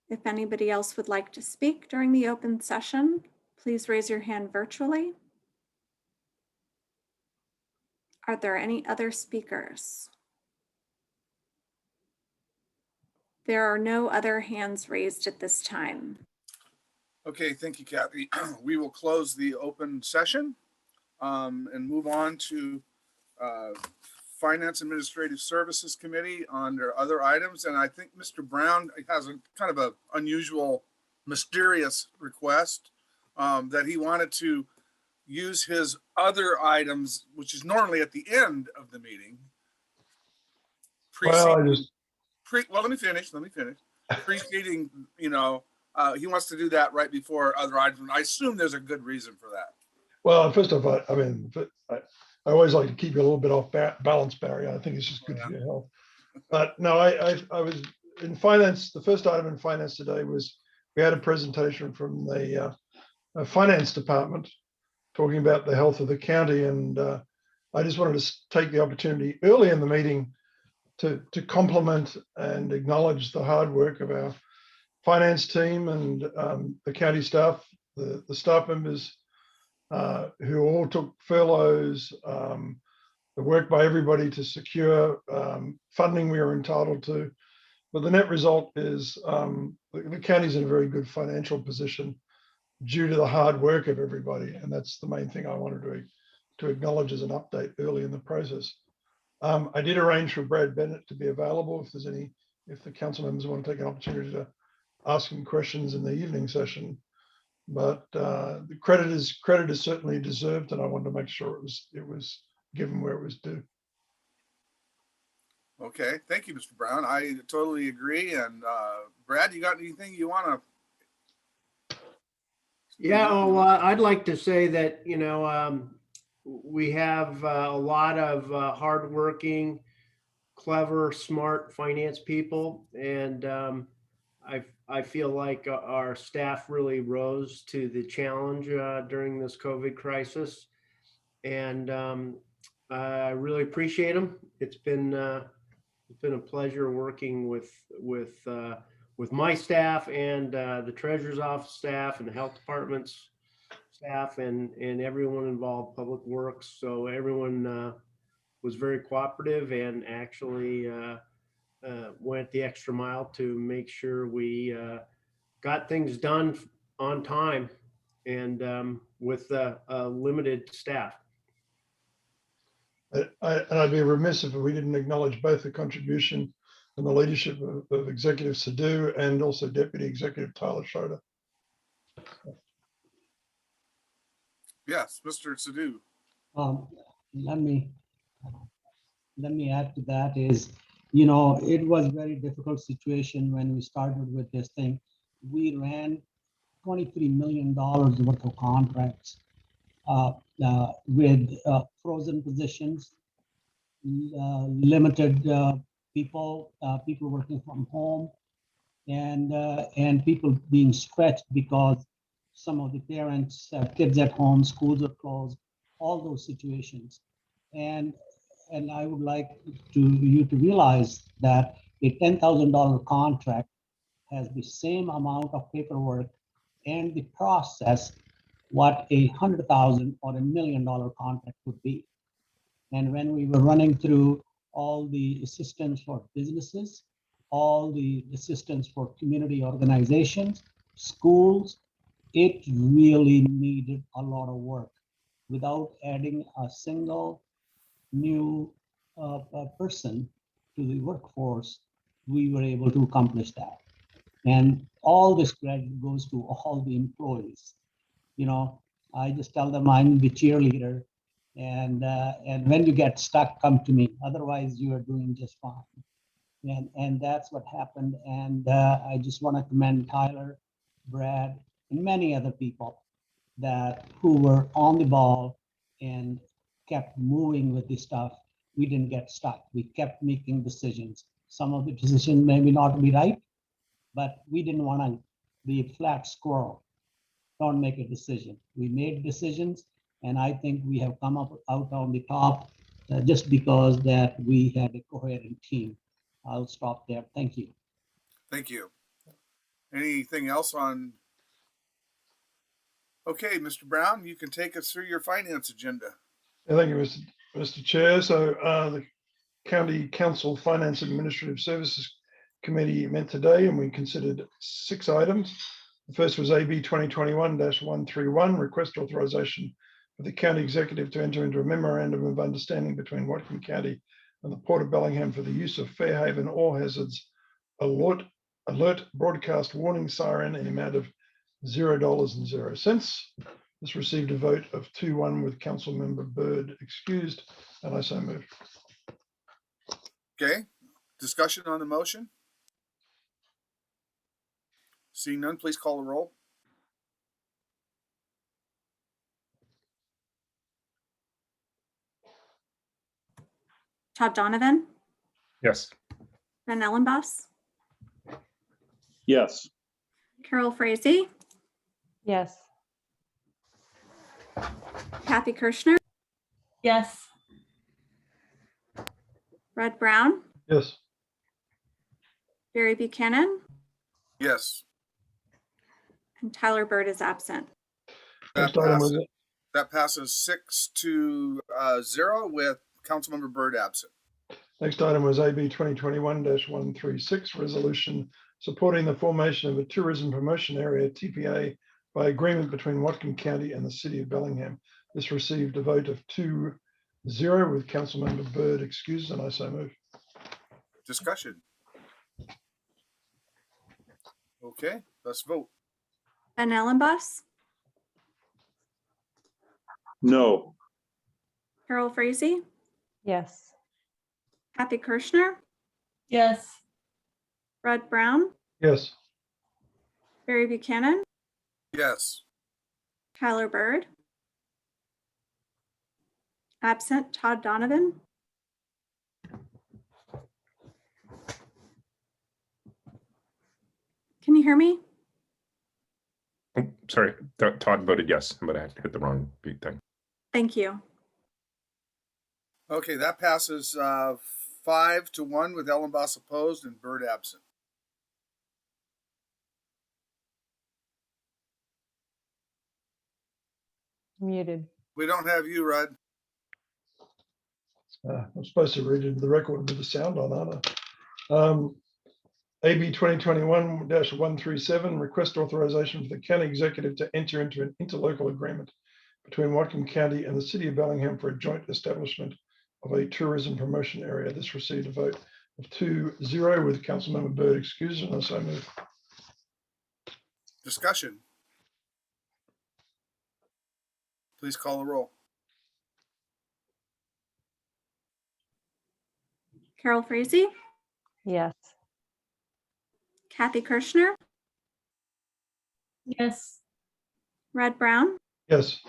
If anybody else would like to speak during the open session, please raise your hand virtually. Are there any other speakers? There are no other hands raised at this time. Okay, thank you, Kathy. We will close the open session and move on to Finance Administrative Services Committee under other items. And I think Mr. Brown has a kind of an unusual, mysterious request that he wanted to use his other items, which is normally at the end of the meeting. Well, Let me finish. Preceding, he wants to do that right before other items. I assume there's a good reason for that. well, first of all, I always like to keep you a little bit off balance, Barry. I think it's just good for your health. But no, I was in finance. The first item in finance today was we had a presentation from the finance department talking about the health of the county, and I just wanted to take the opportunity early in the meeting to compliment and acknowledge the hard work of our finance team and the county staff, the staff members who all took furloughs, the work by everybody to secure funding we are entitled to. But the net result is the county's in a very good financial position. due to the hard work of everybody. And that's the main thing I wanted to acknowledge as an update early in the process. I did arrange for Brad Bennett to be available if the council members want to take an opportunity to ask him questions in the evening session. But the credit is certainly deserved, and I wanted to make sure it was given where it was due. Okay, thank you, Mr. Brown. I totally agree. And Brad, you got anything you want to? Yeah, well, I'd like to say that, we have a lot of hardworking, clever, smart finance people. And I feel like our staff really rose to the challenge during this COVID crisis. And I really appreciate them. It's been a pleasure working with my staff and the treasurer's office staff and the health department's staff and everyone involved, public works. So everyone was very cooperative and actually went the extra mile to make sure we got things done on time and with a limited staff. I'd be remiss if we didn't acknowledge both the contribution and the leadership of Executive Sadhu and also Deputy Executive Tyler Schroeder. Yes, Mr. Sadhu. Let me add to that is, it was very difficult situation when we started with this thing. We ran $23 million worth of contracts with frozen positions, limited people working from home, and people being stretched because some of the parents have kids at home, schools are closed, all those situations. And I would like you to realize that a $10,000 contract has the same amount of paperwork and the process what a $100,000 or $1 million contract would be. And when we were running through all the assistance for businesses, all the assistance for community organizations, schools, it really needed a lot of work. Without adding a single new person to the workforce, we were able to accomplish that. And all this credit goes to all the employees. I just tell them I'm the cheerleader, and when you get stuck, come to me. Otherwise, you are doing just fine. And that's what happened. And I just want to commend Tyler, Brad, and many other people who were on the ball and kept moving with this stuff. We didn't get stuck. We kept making decisions. Some of the decisions maybe not be right, but we didn't want to be a flat squirrel. Don't make a decision. We made decisions, and I think we have come out on the top just because that we had a coherent team. I'll stop there. Thank you. Thank you. Anything else on? Okay, Mr. Brown, you can take us through your finance agenda. Thank you, Mr. Chair. So the County Council Finance Administrative Services Committee met today and we considered 6 items. The first was AB 2021-131, request authorization for the county executive to enter into a memorandum of understanding between Whatcom County and the Port of Bellingham for the use of Fairhaven All Hazards Alert broadcast warning siren in the amount of $0.00. This received a vote of 2-1 with Council Member Bird excused, and I so move. Okay, discussion on the motion? Seeing none, please call the roll. Todd Donovan, Yes. Ben Ellenboss, Yes. Carol Frazee, Yes. Kathy Kirschner, Yes. Red Brown, Yes. Barry Buchanan, Yes. and Tyler Bird is absent. Next item was That passes 6-0 with Councilmember Bird absent. Next item was AB 2021-136, resolution supporting the formation of a tourism promotion area, TPA, by agreement between Whatcom County and the City of Bellingham. This received a vote of 2-0 with Councilmember Byrd excused, and I so move. Discussion. Okay, let's vote. Ben Ellenboss, No. Carol Frazee, Yes. Kathy Kirschner, Yes. Red Brown, Yes. Barry Buchanan, Yes. Tyler Bird, absent Todd Donovan, can you hear me? Oh, sorry, Todd voted yes, but I hit the wrong thing. Thank you. Okay, that passes 5-1 with Ellenboss opposed and Byrd absent. Muted. We don't have you, Rudd. I'm supposed to read into the record with the sound on, aren't I? AB 2021-137, request authorization for the county executive to enter into an interlocal agreement between Whatcom County and the City of Bellingham for a joint establishment of a tourism promotion area. This received a vote of 2-0 with Councilmember Byrd excused, and I so move. Discussion. Please call the roll. Carol Frazee, Yes. Kathy Kirschner, Yes. Red Brown, Yes.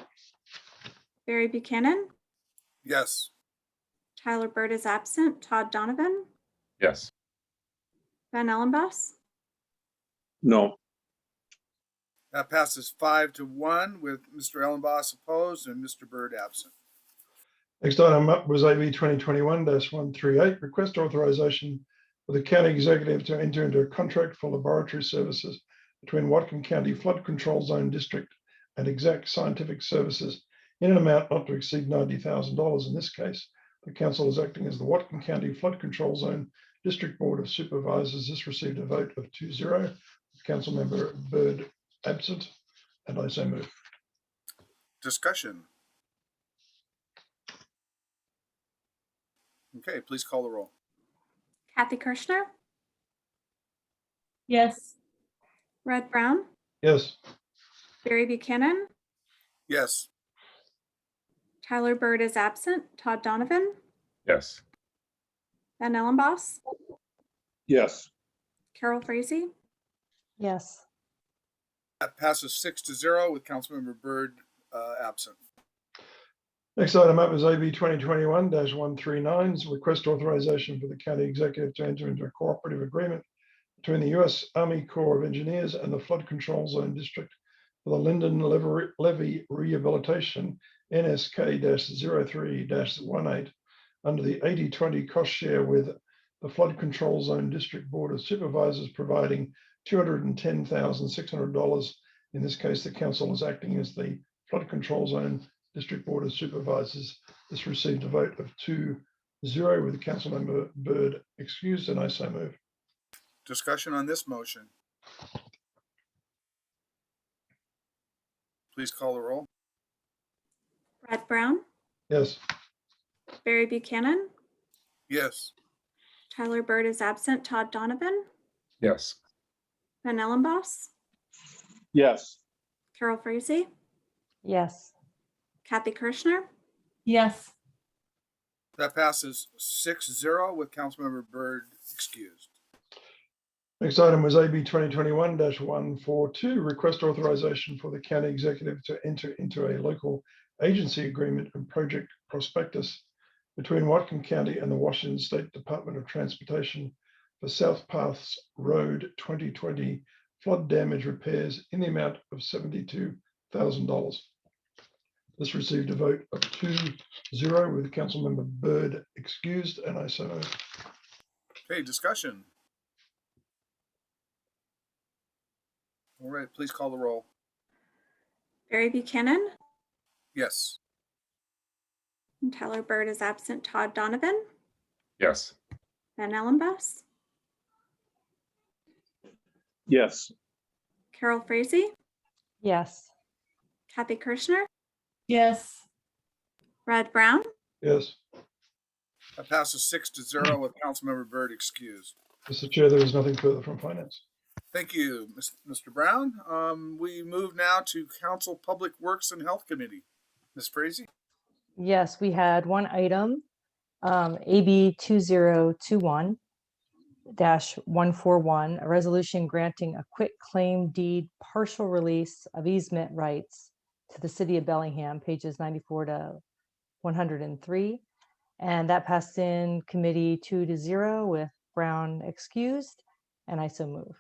Barry Buchanan, Yes. Tyler Bird is absent, Todd Donovan, Yes. Ben Ellenboss, No. That passes 5-1 with Mr. Ellenboss opposed and Mr. Byrd absent. Next item up was AB 2021-138, request authorization for the county executive to enter into a contract for laboratory services between Whatcom County Flood Control Zone District and Exact Scientific Services in an amount not to exceed $90,000. In this case, the council is acting as the Whatcom County Flood Control Zone District Board of Supervisors. This received a vote of 2-0 with Councilmember Byrd absent, and I so move. Discussion. Okay, please call the roll. Kathy Kirschner, Yes. Red Brown, Yes. Barry Buchanan, Yes. Tyler Bird is absent, Todd Donovan, Yes. Ben Ellenboss, Yes. Carol Frazee, Yes. That passes 6-0 with Councilmember Byrd absent. Next item up is AB 2021-139, request authorization for the county executive to enter into a cooperative agreement between the U.S. Army Corps of Engineers and the Flood Control Zone District for the Linden Levee Rehabilitation NSK-03-18 under the 80-20 cost share with the Flood Control Zone District Board of Supervisors providing $210,600. In this case, the council is acting as the Flood Control Zone District Board of Supervisors. This received a vote of 2-0 with Councilmember Byrd excused, and I so move. Discussion on this motion. Please call the roll. Red Brown, Yes. Barry Buchanan, Yes. Tyler Bird is absent, Todd Donovan, Yes. Ben Ellenboss, Yes. Carol Frazee, Yes. Kathy Kirschner, Yes. That passes 6-0 with Councilmember Byrd excused. Next item was AB 2021-142, request authorization for the county executive to enter into a local agency agreement and project prospectus between Whatcom County and the Washington State Department of Transportation for South Paths Road 2020 flood damage repairs in the amount of $72,000. This received a vote of 2-0 with Councilmember Byrd excused, and I so move. Okay, discussion. All right, please call the roll. Barry Buchanan, Yes. and Tyler Bird is absent, Todd Donovan, Yes. Ben Ellenboss, Yes. Carol Frazee, Yes. Kathy Kirschner, Yes. Red Brown, Yes. That passes 6-0 with Councilmember Byrd excused. Mr. Chair, there is nothing further from finance. Thank you, Mr. Brown. We move now to Council Public Works and Health Committee. Ms. Frazee? Yes, we had one item, AB 2021-141, a resolution granting a quit claim deed partial release of easement rights to the city of Bellingham, pages 94 to 103. And that passed in committee 2-0 with Brown excused, and I so move.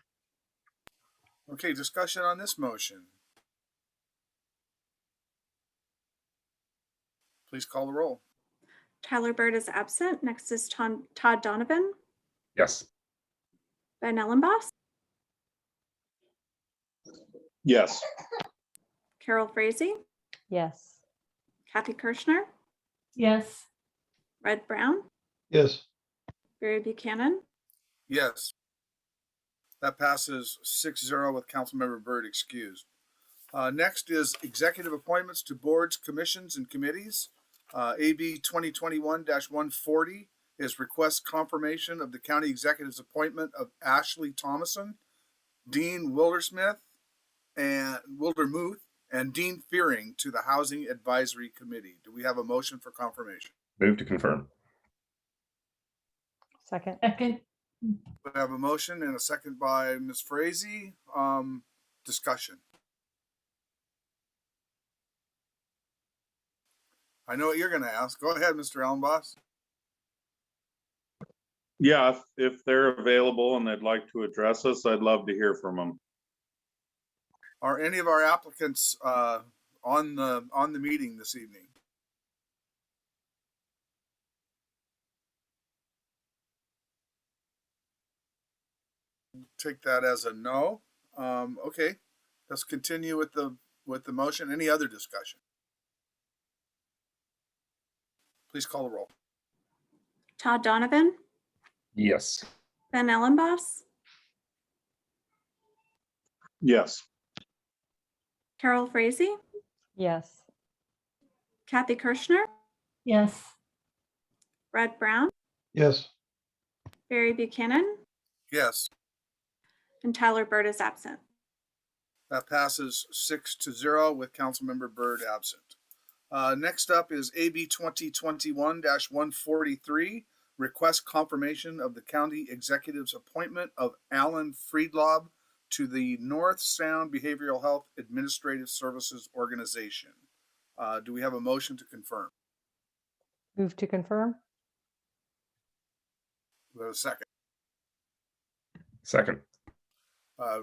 Okay, discussion on this motion. Please call the roll. Tyler Byrd is absent. Next is Todd Donovan, Yes. Ben Ellenboss, Yes. Carol Frazee, Yes. Kathy Kirschner, Yes. Red Brown, Yes. Barry Buchanan, Yes. That passes 6-0 with Councilmember Byrd excused. Next is executive appointments to boards, commissions, and committees. AB 2021-140 is request confirmation of the county executive's appointment of Ashley Thomason, Dean Wildermuth, and Dean Fearing to the Housing Advisory Committee. Do we have a motion for confirmation? Move to confirm. Second. Second. We have a motion and a second by Ms. Frazee. Discussion. I know what you're going to ask. Go ahead, Mr. Ellenboss. Yeah, if they're available and they'd like to address us, I'd love to hear from them. Are any of our applicants on the meeting this evening? Take that as a no. Okay, let's continue with the motion. Any other discussion? Please call the roll. Todd Donovan, Yes. Ben Ellenboss, Yes. Carol Frazee, Yes. Kathy Kirschner, Yes. Red Brown, Yes. Barry Buchanan, Yes. and Tyler Byrd is absent. That passes 6-0 with Councilmember Byrd absent. Next up is AB 2021-143, request confirmation of the county executive's appointment of Alan Friedlob to the North Sound Behavioral Health Administrative Services Organization. Do we have a motion to confirm? Move to confirm. We have a second. Second.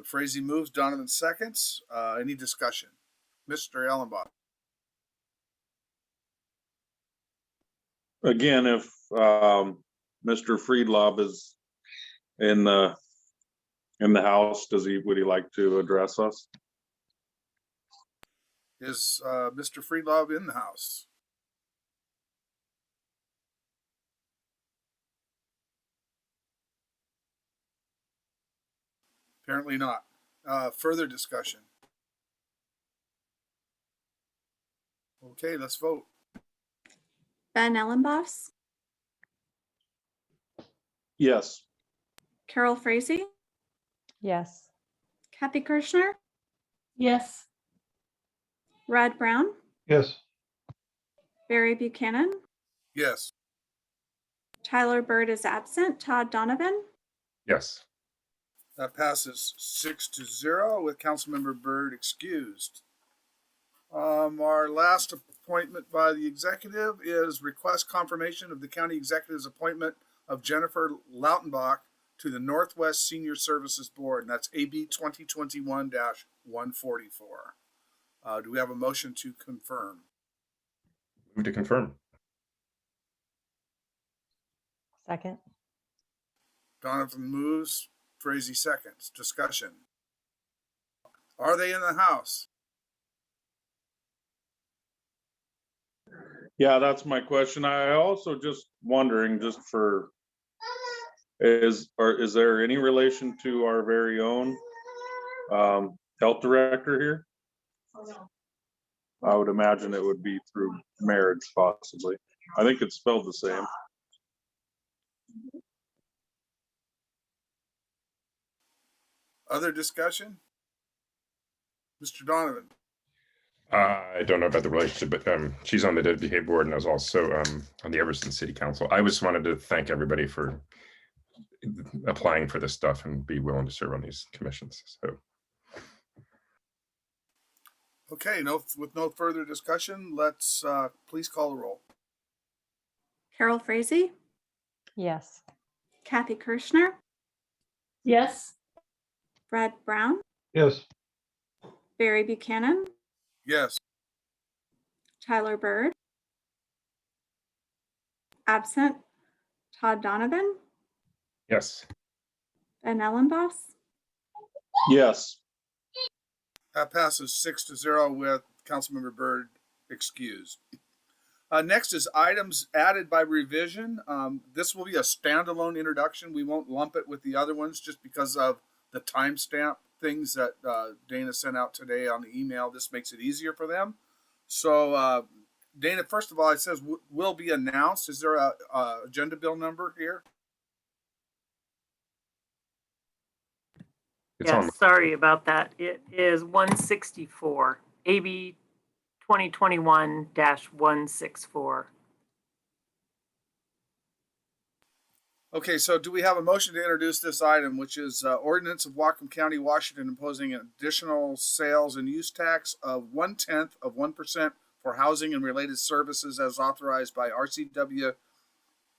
Frazee moves, Donovan seconds. Any discussion? Mr. Ellenbach. Again, if Mr. Friedlob is in the house, would he like to address us? Is Mr. Friedlob in the house? Apparently not. Further discussion. Okay, let's vote. Ben Ellenboss, Yes. Carol Frazee, Yes. Kathy Kirschner, Yes. Red Brown, Yes. Barry Buchanan, Yes. Tyler Byrd is absent. Todd Donovan, Yes. That passes 6-0 with Councilmember Byrd excused. Our last appointment by the executive is request confirmation of the county executive's appointment of Jennifer Lautenbach to the Northwest Senior Services Board, and that's AB 2021-144. Do we have a motion to confirm? Move to confirm. Second. Donovan moves, Frazee seconds. Discussion. Are they in the house? Yeah, that's my question. I also just wondering, is there any relation to our very own health director here? I would imagine it would be through marriage possibly. I think it's spelled the same. Other discussion? Mr. Donovan? I don't know about the relationship, but she's on the WPA board and I was also on the Everson City Council. I just wanted to thank everybody for applying for this stuff and be willing to serve on these commissions. So, Okay, with no further discussion, let's please call the roll. Carol Frazee, Yes. Kathy Kirschner, Yes. Brad Brown, Yes. Barry Buchanan, Yes. Tyler Bird, absent Todd Donovan, yes. Ben Ellenboss, Yes. That passes 6-0 with Councilmember Byrd excused. Next is items added by revision. This will be a standalone introduction. We won't lump it with the other ones just because of the timestamp things that Dana sent out today on the email. This makes it easier for them. So Dana, first of all, it says will be announced. Is there a agenda bill number here? Yes, sorry about that. It is 164, AB 2021-164. Okay, so do we have a motion to introduce this item, which is ordinance of Whatcom County, Washington, imposing an additional sales and use tax of 0.1% for housing and related services as authorized by RCW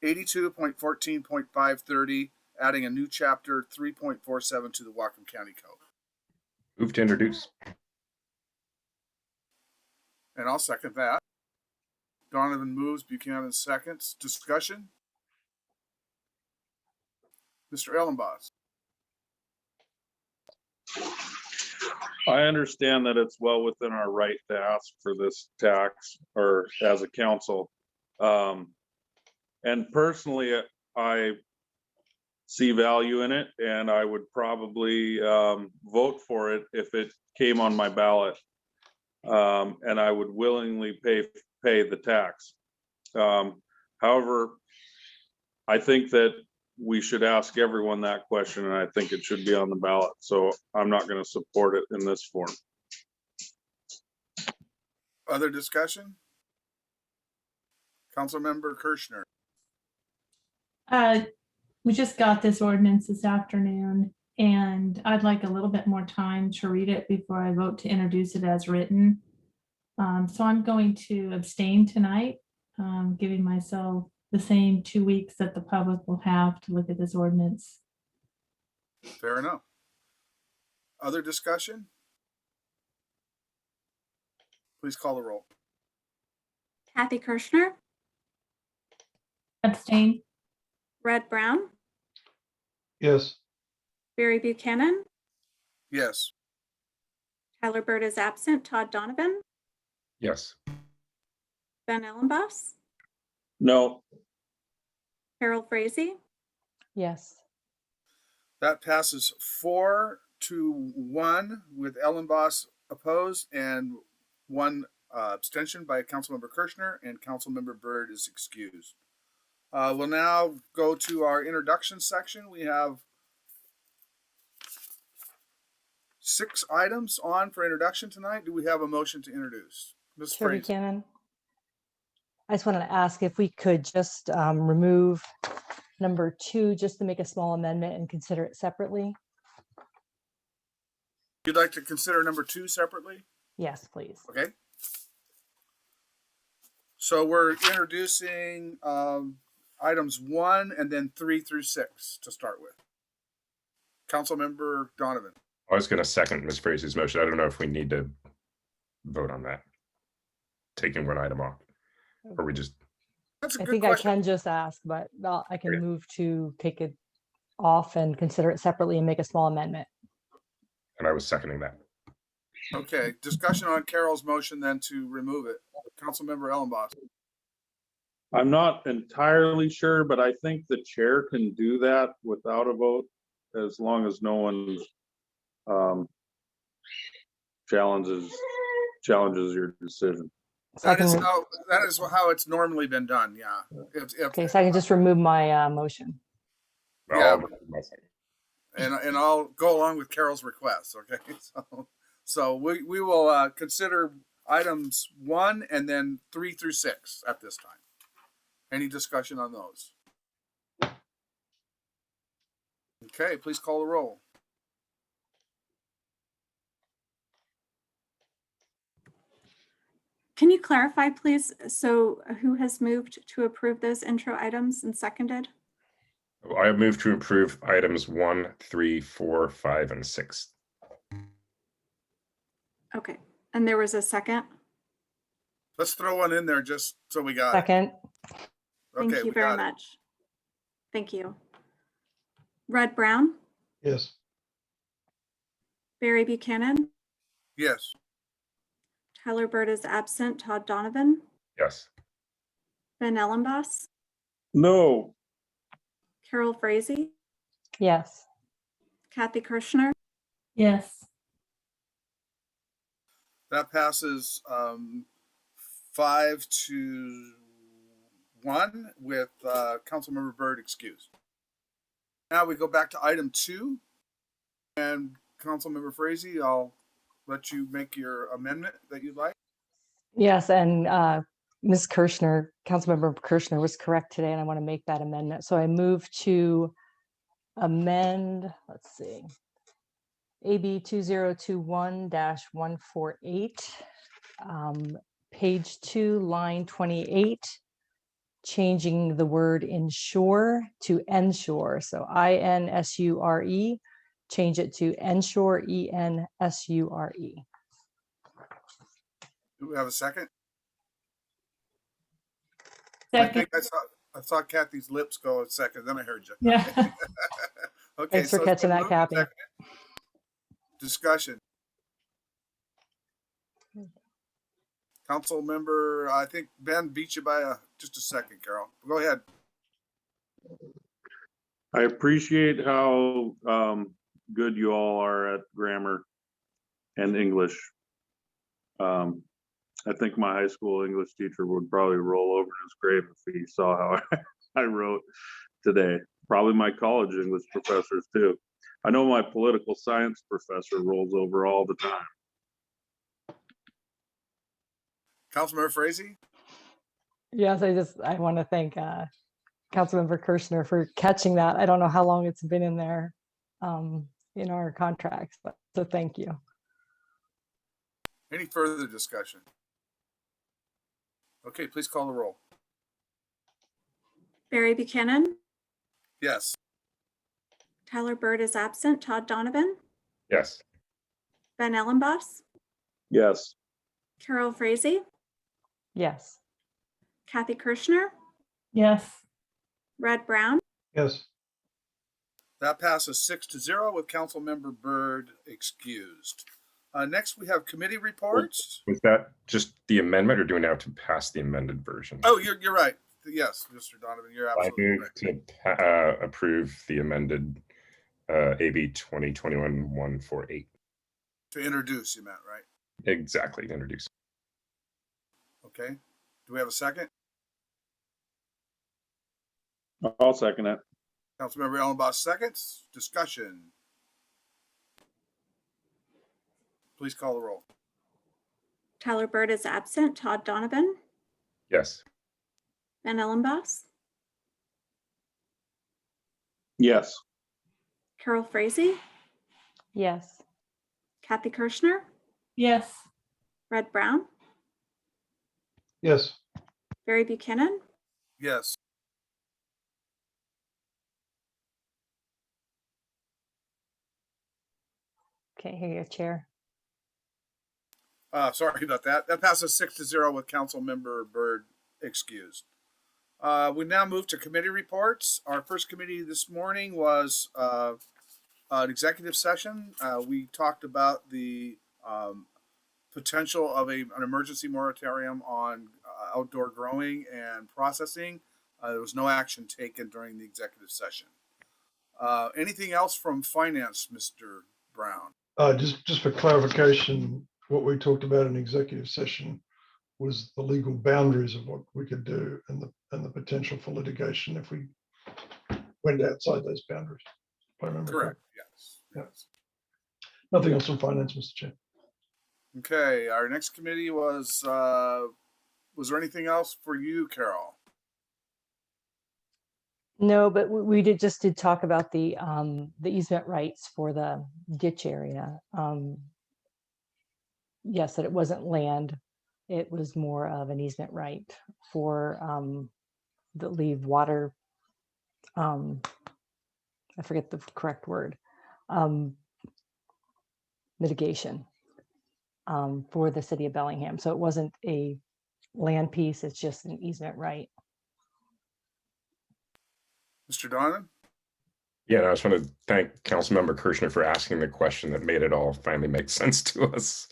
82.14.530, adding a new chapter 3.47 to the Whatcom County Code. Move to introduce. And I'll second that. Donovan moves, Buchanan seconds. Discussion? Mr. Ellenboss. I understand that it's well within our right to ask for this tax or as a council. And personally, I see value in it and I would probably vote for it if it came on my ballot. And I would willingly pay the tax. However, I think that we should ask everyone that question, and I think it should be on the ballot. So I'm not going to support it in this form. Other discussion? Councilmember Kirschner. We just got this ordinance this afternoon, and I'd like a little bit more time to read it before I vote to introduce it as written. So I'm going to abstain tonight, giving myself the same 2 weeks that the public will have to look at this ordinance. Fair enough. Other discussion? Please call the roll. Kathy Kirschner, Abstain. Brad Brown, Yes. Barry Buchanan, Yes. Tyler Bird is absent. Todd Donovan, Yes. Ben Ellenboss, No. Carol Frazee, Yes. That passes 4-1 with Ellenboss opposed and 1 abstention by Councilmember Kirschner, and Councilmember Byrd is excused. We'll now go to our introduction section. We have 6 items on for introduction tonight. Do we have a motion to introduce? Ms. Chair Frazee. Buchanan, I just wanted to ask if we could just remove number 2, just to make a small amendment and consider it separately. You'd like to consider number 2 separately? Yes, please. Okay. So we're introducing items 1 and then 3 through 6 to start with. Councilmember Donovan. I was going to second Ms. Frazee's motion. I don't know if we need to vote on that. Taking one item off, or we just. That's a I good think question. I can just ask, but I can move to take it off and consider it separately and make a small amendment. And I was seconding that. Okay, discussion on Carol's motion then to remove it. Councilmember Ellenboss. I'm not entirely sure, but I think the chair can do that without a vote as long as no one challenges challenges your decision. That is how it's normally been done. Yeah. Okay, so I can just remove my motion. Yeah. And I'll go along with Carol's request. Okay. So we will consider items 1 and then 3 through 6 at this time. Any discussion on those? Okay, please call the roll. Can you clarify, please? So who has moved to approve those intro items and seconded? I move to approve items 1, 3, 4, 5, and 6. Okay, and there was a second? Let's throw one in there just so we got Second. it. Thank Okay, you very much. Thank you. Red Brown, Yes. Barry Buchanan, Yes. Tyler Bird is absent, Todd Donovan, Yes. Ben Ellenboss, No. Carol Frazee, Yes. Kathy Kirschner, Yes. That passes 5-1 with Councilmember Byrd excused. Now we go back to item 2. And Councilmember Frazee, I'll let you make your amendment that you'd like. Yes, and Ms. Kirschner, Councilmember Kirschner was correct today, and I want to make that amendment. So I move to amend, let's see, AB 2021-148, page 2, line 28, changing the word ensure to ensure. So INSURE, change it to ensure, ENSURE. Do we have a second? Second. I saw Kathy's lips go a second, then I heard you. Yeah. Okay. Thanks for so catching that, Kathy. Discussion. Council member, I think Ben beat you by just a second, Carol. Go ahead. I appreciate how good you all are at grammar and English. I think my high school English teacher would probably roll over in his grave if he saw how I wrote today. Probably my college English professors too. I know my political science professor rolls over all the time. Councilmember Frazee? Yes, I want to thank Councilmember Kirschner for catching that. I don't know how long it's been in there in our contracts, but so thank you. Any further discussion? Okay, please call the roll. Barry Buchanan, Yes. Tyler Bird is absent, Todd Donovan, Yes. Ben Ellenboss, Yes. Carol Frazee, Yes. Kathy Kirschner, Yes. Red Brown, Yes. That passes 6-0 with Councilmember Byrd excused. Next, we have committee reports. Was that just the amendment, or do we now have to pass the amended version? Oh, you're right. Yes, Mr. Donovan, you're I absolutely move right. to approve the amended AB 2021-148. To introduce, you meant, right? Exactly, to introduce. Okay. Do we have a second? I'll second it. Councilmember Ellenboss seconds. Discussion. Please call the roll. Tyler Bird is absent, Todd Donovan, Yes. Ben Ellenboss, Yes. Carol Frazee, Yes. Kathy Kirschner, Yes. Red Brown, Yes. Barry Buchanan, Yes. Can't hear your chair. Sorry about that. That passes 6-0 with Councilmember Byrd excused. We now move to committee reports. Our first committee this morning was an executive session. We talked about the potential of an emergency moratorium on outdoor growing and processing. There was no action taken during the executive session. Anything else from finance, Mr. Brown? Just for clarification, what we talked about in executive session was the legal boundaries of what we could do and the potential for litigation if we went outside those boundaries. If I remember Correct, correctly. yes. Yeah. Nothing else on finance, Mr. Chair. Okay, our next committee was there anything else for you, Carol? No, but we did talk about the easement rights for the ditch area. Yes, that it wasn't land. It was more of an easement right for that leave water. I forget the correct word. Mitigation for the city of Bellingham. So it wasn't a land piece, it's just an easement right. Mr. Donovan? Yeah, and I just want to thank Councilmember Kirshner for asking the question that made it all finally make sense to us.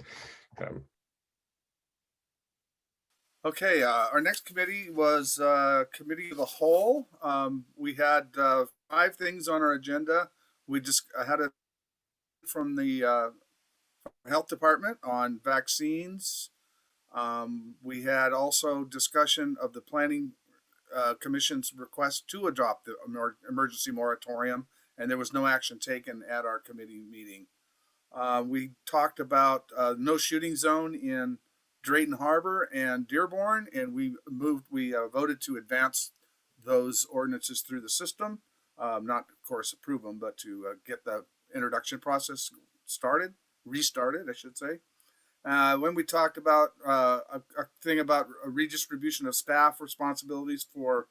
Okay, our next committee was Committee of the Whole. We had 5 things on our agenda. We just had a from the health department on vaccines. We had also discussion of the planning commission's request to adopt the emergency moratorium, and there was no action taken at our committee meeting. We talked about no shooting zone in Drayton Harbor and Dearborn, and we voted to advance those ordinances through the system. Not, of course, approve them, but to get the introduction process restarted, I should say. When we talked about a thing about a redistribution of staff responsibilities for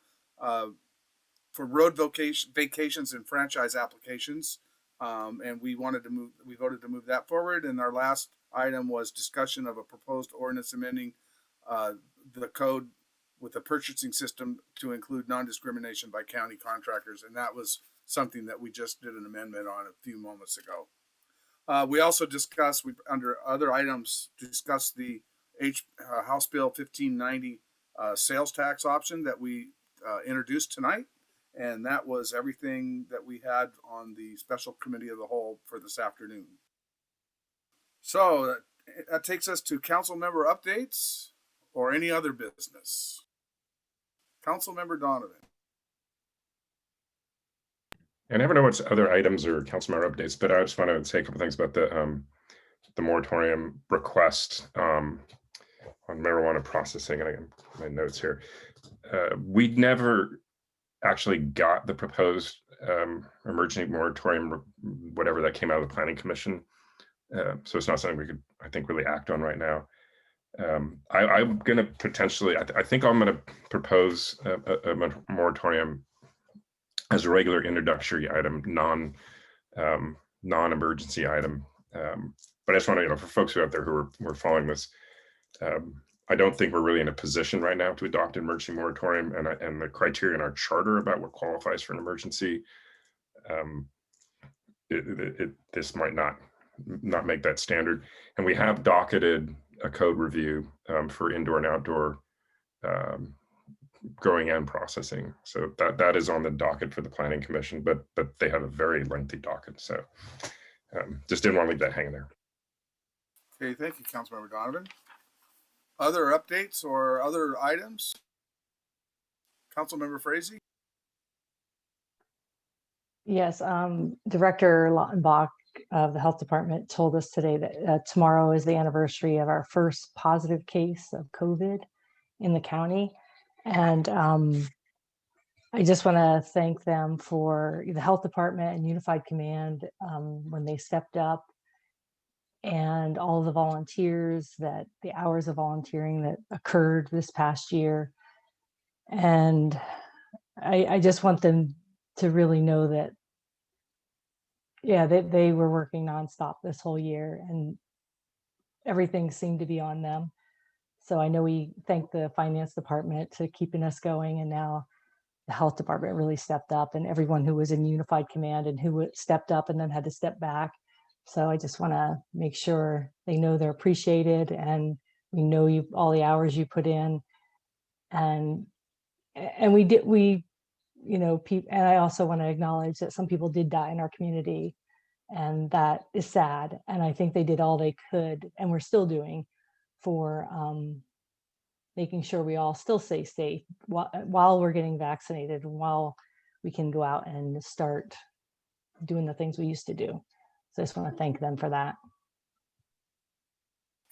road vacations and franchise applications, and we voted to move that forward. And our last item was discussion of a proposed ordinance amending the code with the purchasing system to include non-discrimination by county contractors, and that was something that we just did an amendment on a few moments ago. We also discussed, under other items, discussed the House Bill 1590 sales tax option that we introduced tonight. And that was everything that we had on the special committee of the whole for this afternoon. So that takes us to council member updates or any other business. Council member Donovan. And I never know what's other items or council member updates, but I just want to say a couple things about the moratorium request on marijuana processing. And I got my notes here. We never actually got the proposed emergency moratorium, whatever that came out of the Planning Commission. So it's not something we could, I think, really act on right now. I'm going to potentially, I think I'm going to propose a moratorium as a regular introductory item, non-emergency item. But I just want to, for folks who out there who are following this, I don't think we're really in a position right now to adopt an emergency moratorium, and the criteria in our charter about what qualifies for an emergency, this might not make that standard. And we have docketed a code review for indoor and outdoor growing and processing. So that is on the docket for the Planning Commission, but they have a very lengthy docket. So just didn't want to leave that hanging there. Okay, thank you, Councilmember Donovan. Other updates or other items? Councilmember Frazee? Yes, Director Lautenbach of the Health Department told us today that tomorrow is the anniversary of our first positive case of COVID in the county. And I just want to thank them for the Health Department and Unified Command when they stepped up, and all of the volunteers, the hours of volunteering that occurred this past year. And I just want them to really know that, yeah, they were working nonstop this whole year, and everything seemed to be on them. So I know we thank the finance department to keeping us going, and now the health department really stepped up, and everyone who was in Unified Command and who stepped up and then had to step back. So I just want to make sure they know they're appreciated, and we know all the hours you put in, and and I also want to acknowledge that some people did die in our community, And that is sad. And I think they did all they could, and we're still doing, for making sure we all still stay safe while we're getting vaccinated, while we can go out and start doing the things we used to do. So I just want to thank them for that.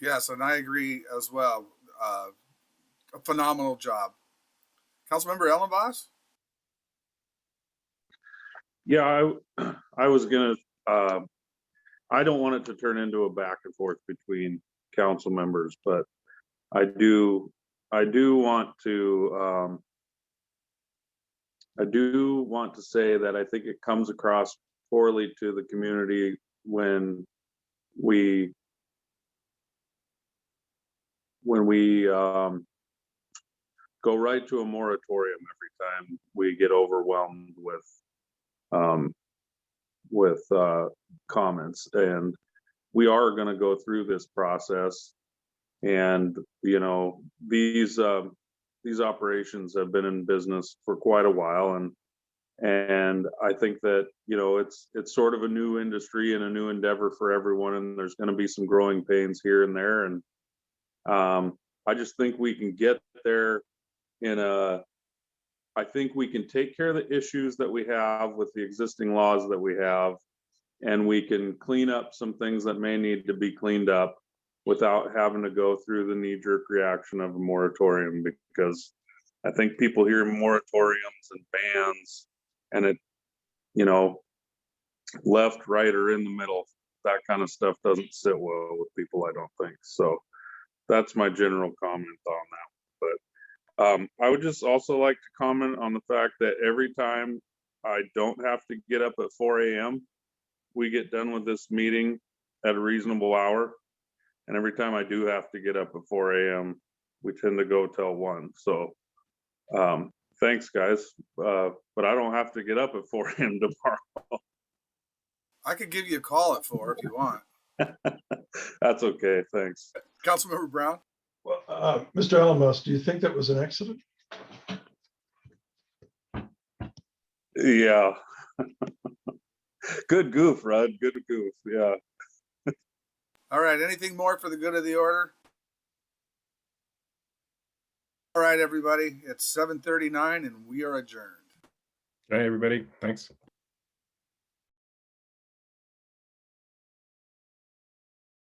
Yes, and I agree as well. A phenomenal job. Councilmember Ellenboss? Yeah, I was gonna, I don't want it to turn into a back and forth between council members, but I do want to, say that I think it comes across poorly to the community when we go right to a moratorium every time we get overwhelmed with comments. And we are going to go through this process, and these operations have been in business for quite a while, and I think that it's sort of a new industry and a new endeavor for everyone, and there's going to be some growing pains here and there. And I just think we can get there I think we can take care of the issues that we have with the existing laws that we have, and we can clean up some things that may need to be cleaned up without having to go through the knee-jerk reaction of a moratorium, because I think people hear moratoriums and bans and it, left, right, or in the middle, that kind of stuff doesn't sit well with people, I don't think. So that's my general comment on that. But I would just also like to comment on the fact that every time I don't have to get up at 4 a.m., we get done with this meeting at a reasonable hour. And every time I do have to get up at 4 a.m., we tend to go till 1. So thanks, guys. But I don't have to get up at 4 a.m. tomorrow. I could give you a call at 4 if you want. That's okay. Thanks. Councilmember Brown? Well, Mr. Alamos, do you think that was an accident? Yeah. Good goof, Rudd. Good goof. Yeah. All right. Anything more for the good of the order? All right, everybody. It's 7:39 and we are adjourned. All right, everybody. Thanks.